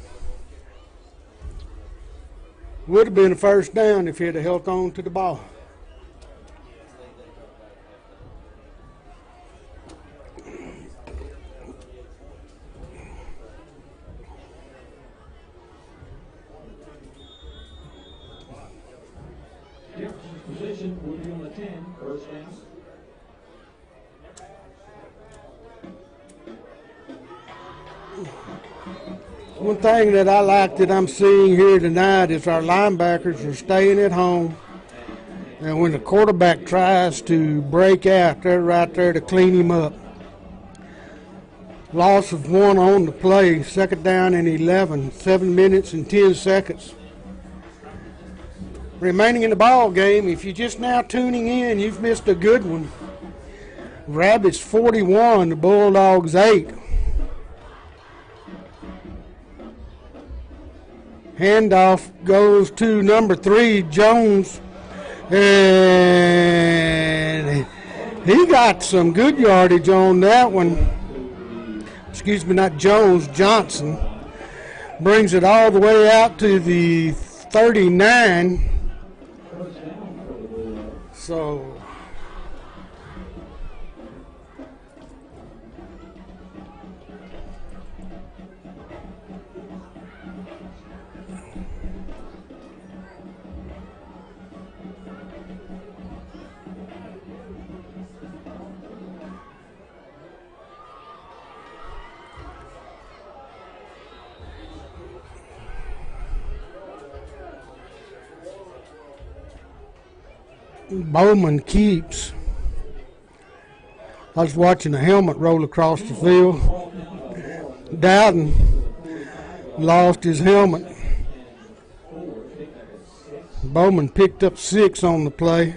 would have been a first down if he had held on to the ball. Position would be on the 10, first down. One thing that I like that I'm seeing here tonight is our linebackers are staying at home. And when the quarterback tries to break out, they're right there to clean him up. Loss of 1 on the play, second down and 11, 7 minutes and 10 seconds. Remaining in the ball game, if you're just now tuning in, you've missed a good one. Rabbits 41, the Bulldogs 8. Handoff goes to number 3, Jones, and he got some good yardage on that one. Excuse me, not Jones, Johnson. Brings it all the way out to the 39. So Bowman keeps. I was watching a helmet roll across the field. Dowden lost his helmet. Bowman picked up 6 on the play.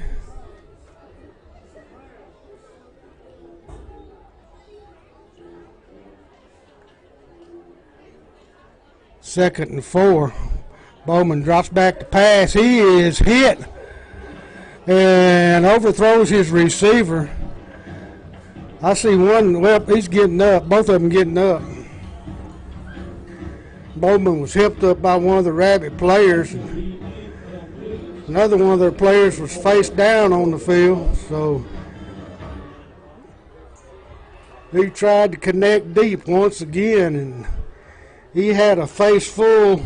Second and 4. Bowman drops back to pass. He is hit and overthrows his receiver. I see one, well, he's getting up. Both of them getting up. Bowman was hipped up by one of the Rabbit players. Another one of their players was face down on the field, so he tried to connect deep once again, and he had a face full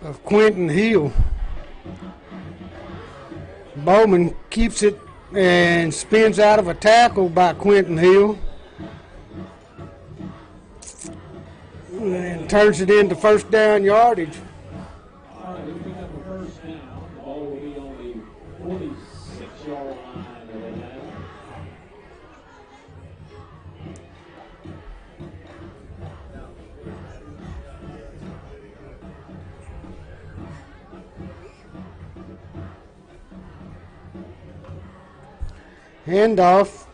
of Quentin Hill. Bowman keeps it and spins out of a tackle by Quentin Hill and turns it into first down yardage. All right, we pick up a first down. The ball will be on the 46-yard line of Atlanta. Handoff.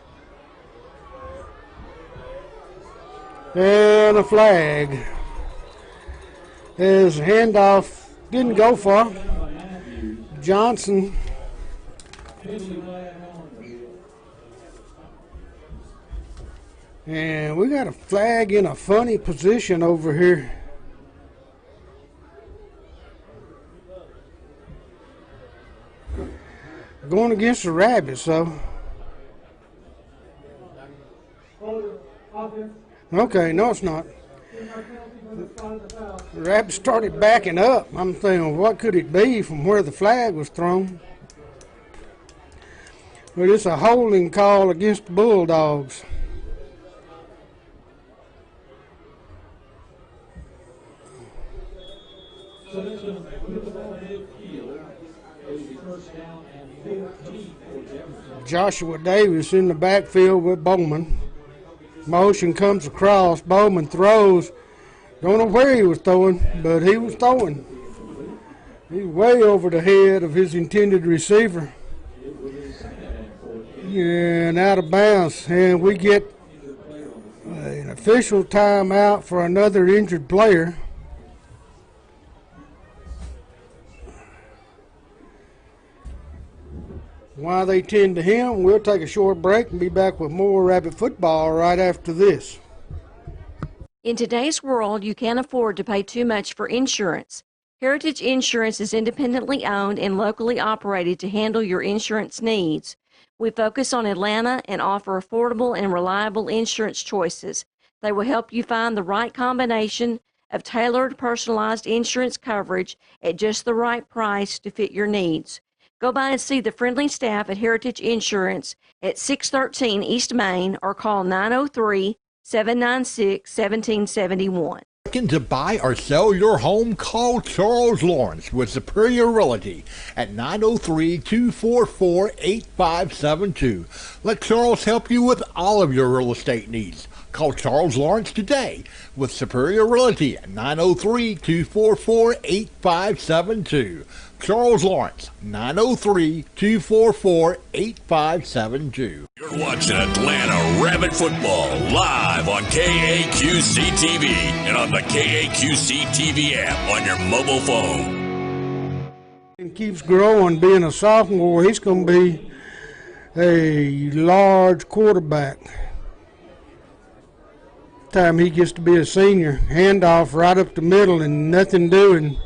And a flag. His handoff didn't go far. Johnson and we got a flag in a funny position over here. Going against the Rabbits, though. Okay, no, it's not. The Rabbits started backing up. I'm thinking, what could it be from where the flag was thrown? But it's a holding call against the Bulldogs. So this one, with the ball midfield, it will be first down and 14 for Jefferson. Joshua Davis in the backfield with Bowman. Motion comes across. Bowman throws. Don't know where he was throwing, but he was throwing. He's way over the head of his intended receiver. And out of bounds. And we get an official timeout for another injured player. While they tend to him, we'll take a short break and be back with more Rabbit football right after this. In today's world, you can't afford to pay too much for insurance. Heritage Insurance is independently owned and locally operated to handle your insurance needs. We focus on Atlanta and offer affordable and reliable insurance choices. They will help you find the right combination of tailored, personalized insurance coverage at just the right price to fit your needs. Go by and see the friendly staff at Heritage Insurance at 613 East Main or call 903-796-1771. Looking to buy or sell your home? Call Charles Lawrence with Superior Realty at 903-244-8572. Let Charles help you with all of your real estate needs. Call Charles Lawrence today with Superior Realty at 903-244-8572. Charles Lawrence, 903-244-8572. You're watching Atlanta Rabbit Football live on KAQC TV and on the KAQC TV app on your mobile phone. And keeps growing. Being a sophomore, he's going to be a large quarterback. Time he gets to be a senior, handoff right up the middle and nothing doing.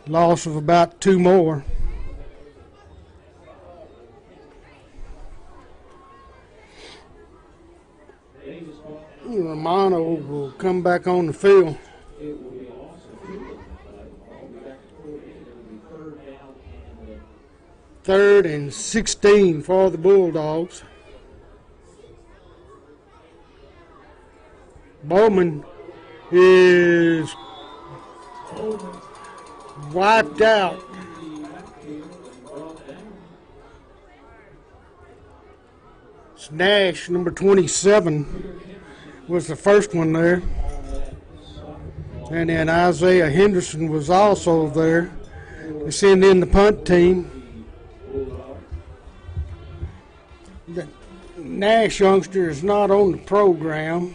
Loss of about 2 more. Romano will come back on the field. Third and 16 for the Bulldogs. Bowman is wiped out. It's Nash, number 27, was the first one there. And then Isaiah Henderson was also there to send in the punt team. The Nash youngster is not on the program.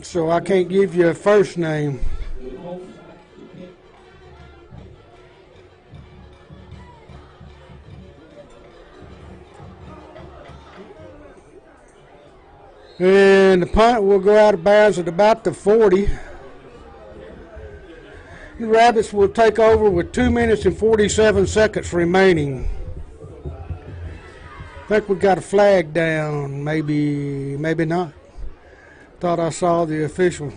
So I can't give you a first name. And the punt will go out of bounds at about the 40. The Rabbits will take over with 2 minutes and 47 seconds remaining. I think we got a flag down. Maybe not. Thought I saw the official.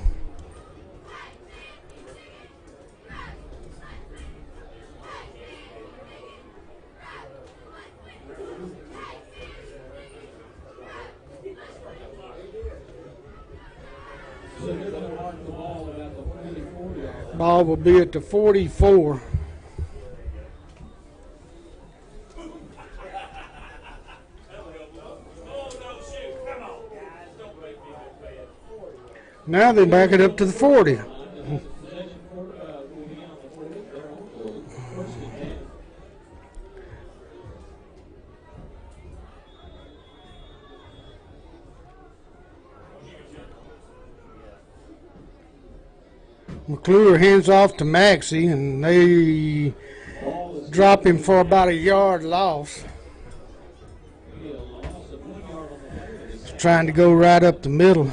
Ball will be at the 44. Now they back it up to the 40. McClure hands off to Maxey, and they drop him for about a yard loss. He's trying to go right up the middle.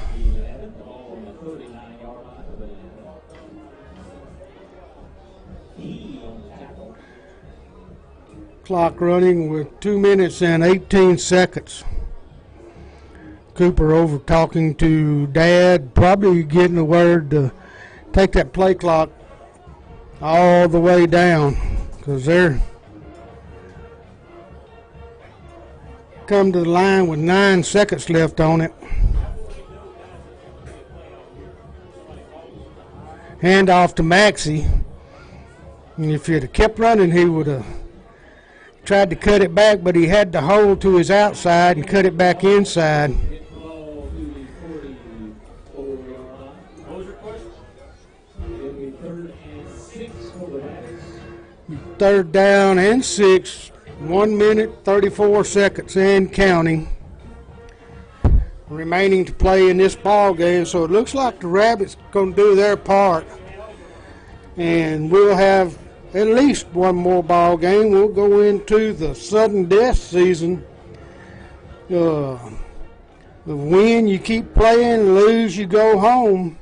Clock running with 2 minutes and 18 seconds. Cooper over talking to Dad, probably getting the word to take that play clock all the way down, because they're come to the line with 9 seconds left on it. Hand off to Maxey. And if he'd have kept running, he would have tried to cut it back, but he had to hold to his outside and cut it back inside. Third down and 6, 1 minute, 34 seconds and counting remaining to play in this ball game. So it looks like the Rabbits going to do their part, and we'll have at least one more ball game. We'll go into the sudden death season. The win, you keep playing; lose, you go home.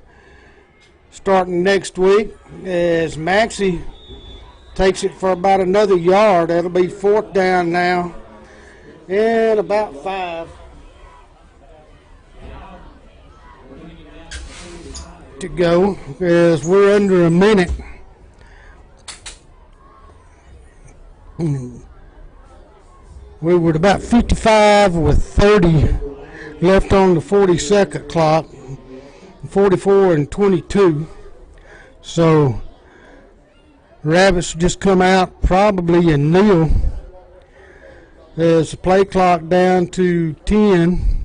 Starting next week, as Maxey takes it for about another yard. That'll be 4th down now, and about 5 to go, as we're under a minute. We were at about 55 with 30 left on the 40-second clock, 44 and 22. So Rabbits just come out probably and kneel as the play clock down to 10.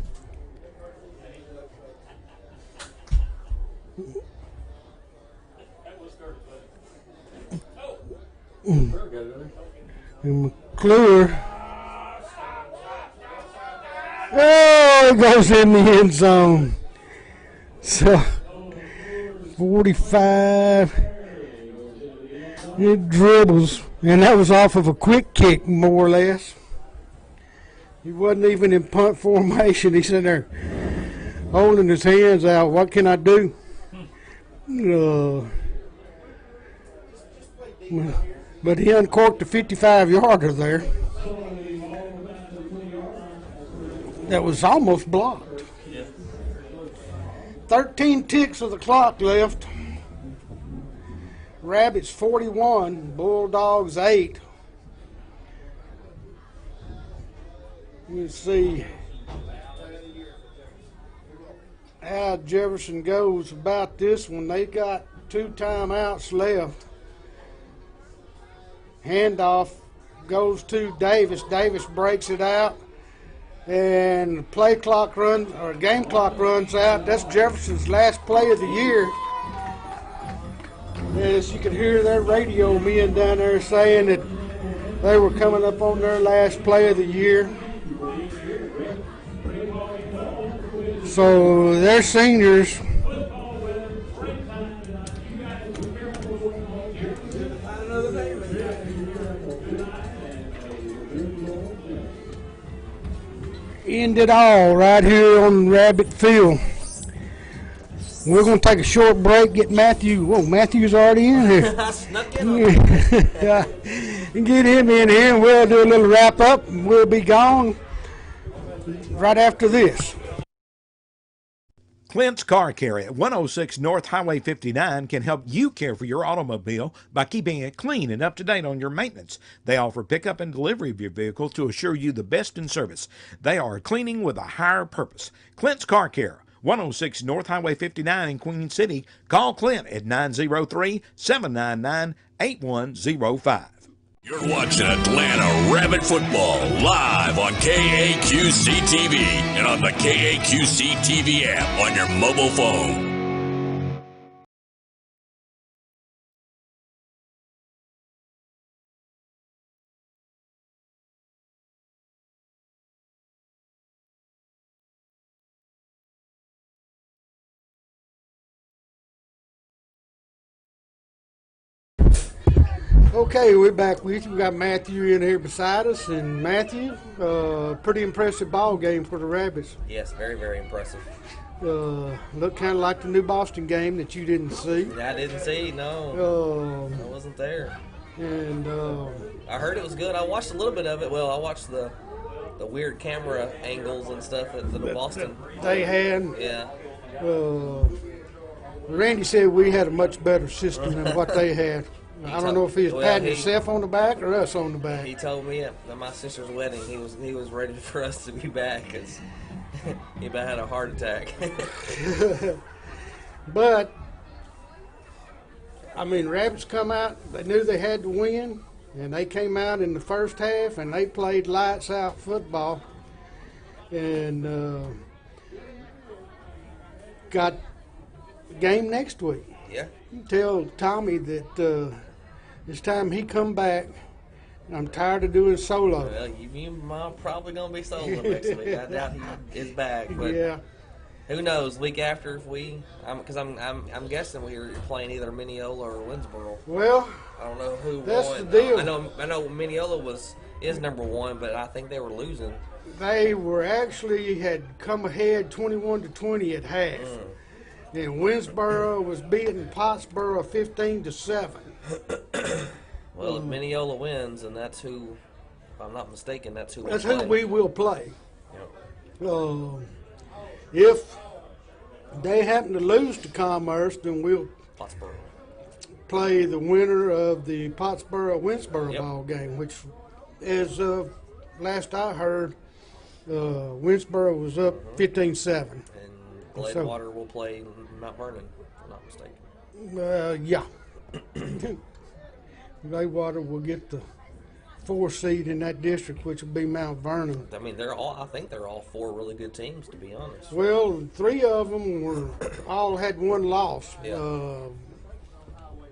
And McClure, oh, it goes in the end zone. So 45, it dribbles, and that was off of a quick kick, more or less. He wasn't even in punt formation. He's in there holding his hands out. What can I do? But he uncorked a 55-yarder there. That was almost blocked. 13 ticks of the clock left. Rabbits 41, Bulldogs 8. Let's see. how Jefferson goes about this one. They got 2 timeouts left. Handoff goes to Davis. Davis breaks it out, and the game clock runs out. That's Jefferson's last play of the year. As you can hear their radio men down there saying that they were coming up on their last play of the year. So they're seniors. End it all right here on Rabbit Field. We're going to take a short break, get Matthew. Whoa, Matthew's already in here. I snuck in on him. Get him in here, and we'll do a little wrap-up, and we'll be gone right after this. Clint's Car Care at 106 North Highway 59 can help you care for your automobile by keeping it clean and up to date on your maintenance. They offer pickup and delivery of your vehicle to assure you the best in service. They are cleaning with a higher purpose. Clint's Car Care, 106 North Highway 59 in Queen City. Call Clint at 903-799-8105. You're watching Atlanta Rabbit Football live on KAQC TV and on the KAQC TV app on your mobile phone. Okay, we're back with you. We got Matthew in here beside us, and Matthew, pretty impressive ball game for the Rabbits. Yes, very, very impressive. Looked kind of like the New Boston game that you didn't see. I didn't see, no. I wasn't there. And I heard it was good. I watched a little bit of it. Well, I watched the weird camera angles and stuff at the Boston. They had. Yeah. Randy said we had a much better system than what they had. I don't know if he was patting himself on the back or us on the back. He told me at my sister's wedding he was ready for us to be back because he about had a heart attack. But I mean, Rabbits come out. They knew they had to win, and they came out in the first half and they played lights out football, and got the game next week. Yeah. You tell Tommy that it's time he come back. I'm tired of doing solo. Well, you and Mom probably gonna be solo next week. I doubt he is back, but yeah. Who knows? Week after, if because I'm guessing we were playing either Mineola or Winsboro. Well, I don't know who that's won. the deal. I know Mineola is number 1, but I think they were losing. They were actually had come ahead 21-20 at half. And Winsboro was beating Pottsboro 15-7. Well, if Mineola wins, and that's who, if I'm not mistaken, that's who we will play. Yep. If they happen to lose to Commerce, then we'll play the winner of the Pottsboro-Winsboro ball game, which, as of last I heard, Winsboro was up 15-7. And Gladwater will play Mount Vernon, if I'm not mistaken. Yeah. Gladwater will get the 4 seed in that district, which will be Mount Vernon. I mean, I think they're all 4 really good teams, to be honest. Well, 3 of them all had 1 loss. Yeah.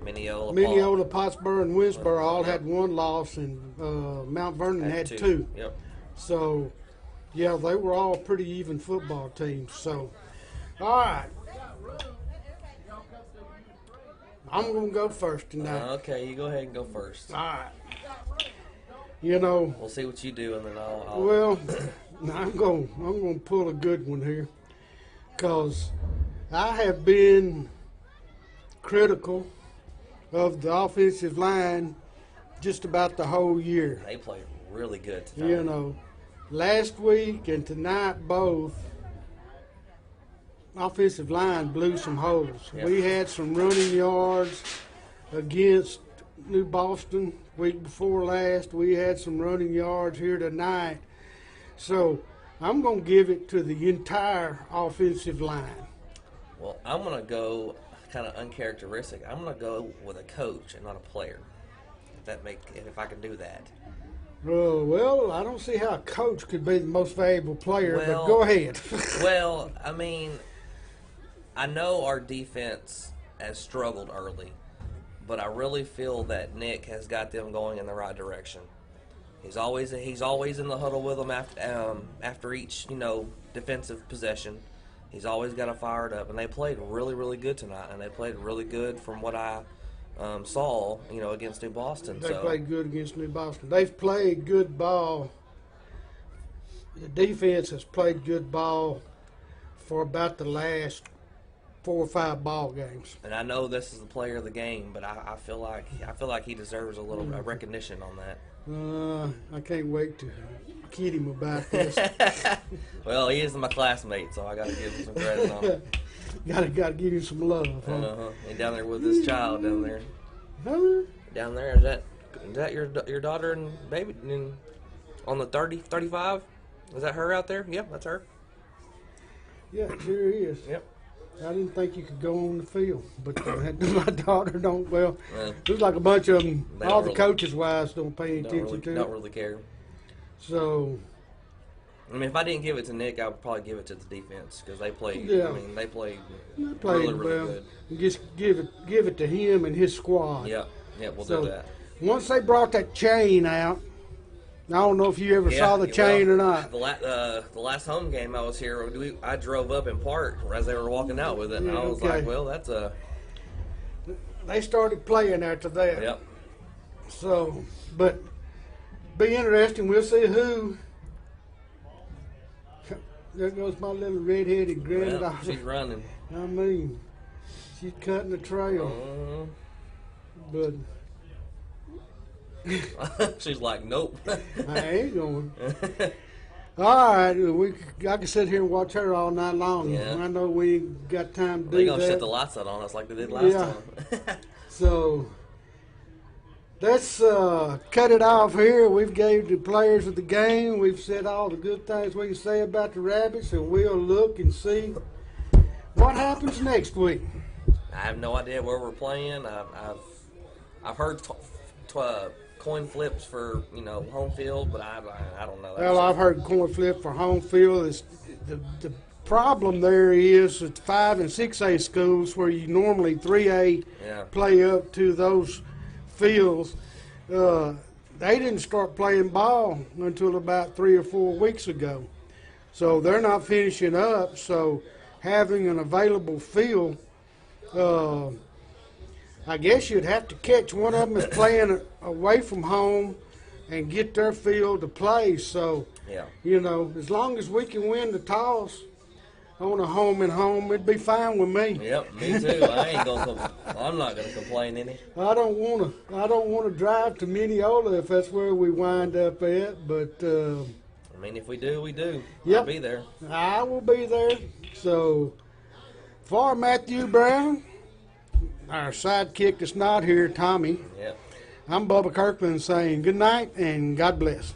Mineola, Pottsboro, and Winsboro all had 1 loss, and Mount Vernon had 2. Yep. So, yeah, they were all pretty even football teams. So, all right. I'm going to go first tonight. Okay, you go ahead and go first. All right. You know, we'll see what you do, and then I'll Well, I'm going to pull a good one here, because I have been critical of the offensive line just about the whole year. They played really good tonight. You know, last week and tonight both, offensive line blew some holes. Yep. We had some running yards against New Boston week before last. We had some running yards here tonight. So I'm going to give it to the entire offensive line. Well, I'm going to go kind of uncharacteristic. I'm going to go with a coach and not a player. If I can do that. Well, I don't see how a coach could be the most valuable player, but go ahead. Well, I mean, I know our defense has struggled early, but I really feel that Nick has got them going in the right direction. He's always in the huddle with them after each defensive possession. He's always got it fired up, and they played really, really good tonight, and they played really good from what I saw, against New Boston. They played good against New Boston. They've played good ball. The defense has played good ball for about the last 4 or 5 ball games. And I know this is the player of the game, but I feel like he deserves a little recognition on that. I can't wait to kid him about this. Well, he is my classmate, so I got to give him some credit on it. Gotta give him some love. Huh? And down there with his child down there. Huh? Down there, is that your daughter and baby on the 35? Is that her out there? Yep, that's her. Yeah, it sure is. Yep. I didn't think you could go on the field, but my daughter don't. Well, there's like a bunch of them. All the coaches' wives don't pay any attention to it. Don't really care. So, I mean, if I didn't give it to Nick, I would probably give it to the defense because they played. Yeah. I mean, they played really well. good. Just give it to him and his squad. Yeah, we'll do that. Once they brought that chain out, I don't know if you ever saw the chain or not. The last home game I was here, I drove up in part as they were walking out with it, and I was like, well, that's a... They started playing after that. Yep. So, but be interesting. We'll see who... There goes my little red-headed granddaughter. She's running. I mean, she's cutting the trail. But... She's like, nope. I ain't going. All right, I can sit here and watch her all night long. Yeah. I know we ain't got time to do that. They're going to shut the lights out on us like they did last time. So, let's cut it off here. We've gave the players of the game. We've said all the good things we can say about the Rabbits, and we'll look and see what happens next week. I have no idea where we're playing. I've heard coin flips for home field, but I don't know. Well, I've heard coin flip for home field. The problem there is with 5 and 6A schools where you normally 3A play up to those fields. They didn't start playing ball until about 3 or 4 weeks ago, so they're not finishing up. So having an available field. I guess you'd have to catch one of them that's playing away from home and get their field to play. So, as long as we can win the toss on a home and home, it'd be fine with me. Yep, me too. I'm not gonna complain any. I don't wanna drive to Mineola if that's where we wind up at. But I mean, if we do, we do. Yep. I'll be there. I will be there. So, for Matthew Brown, our sidekick that's not here, Tommy. Yep. I'm Bubba Kirkland saying good night and God bless.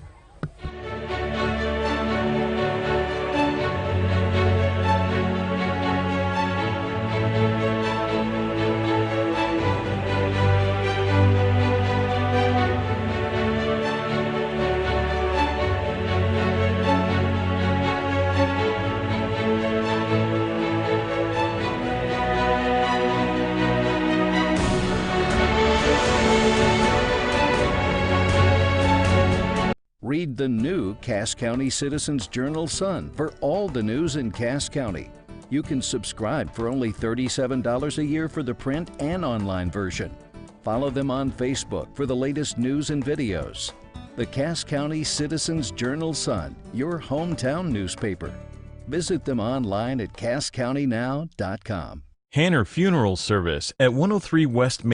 Read the new Cass County Citizens Journal Sun for all the news in Cass County. You can subscribe for only $37 a year for the print and online version. Follow them on Facebook for the latest news and videos. The Cass County Citizens Journal Sun, your hometown newspaper. Visit them online at casscountynow.com. Hanner Funeral Service at 103 West Main.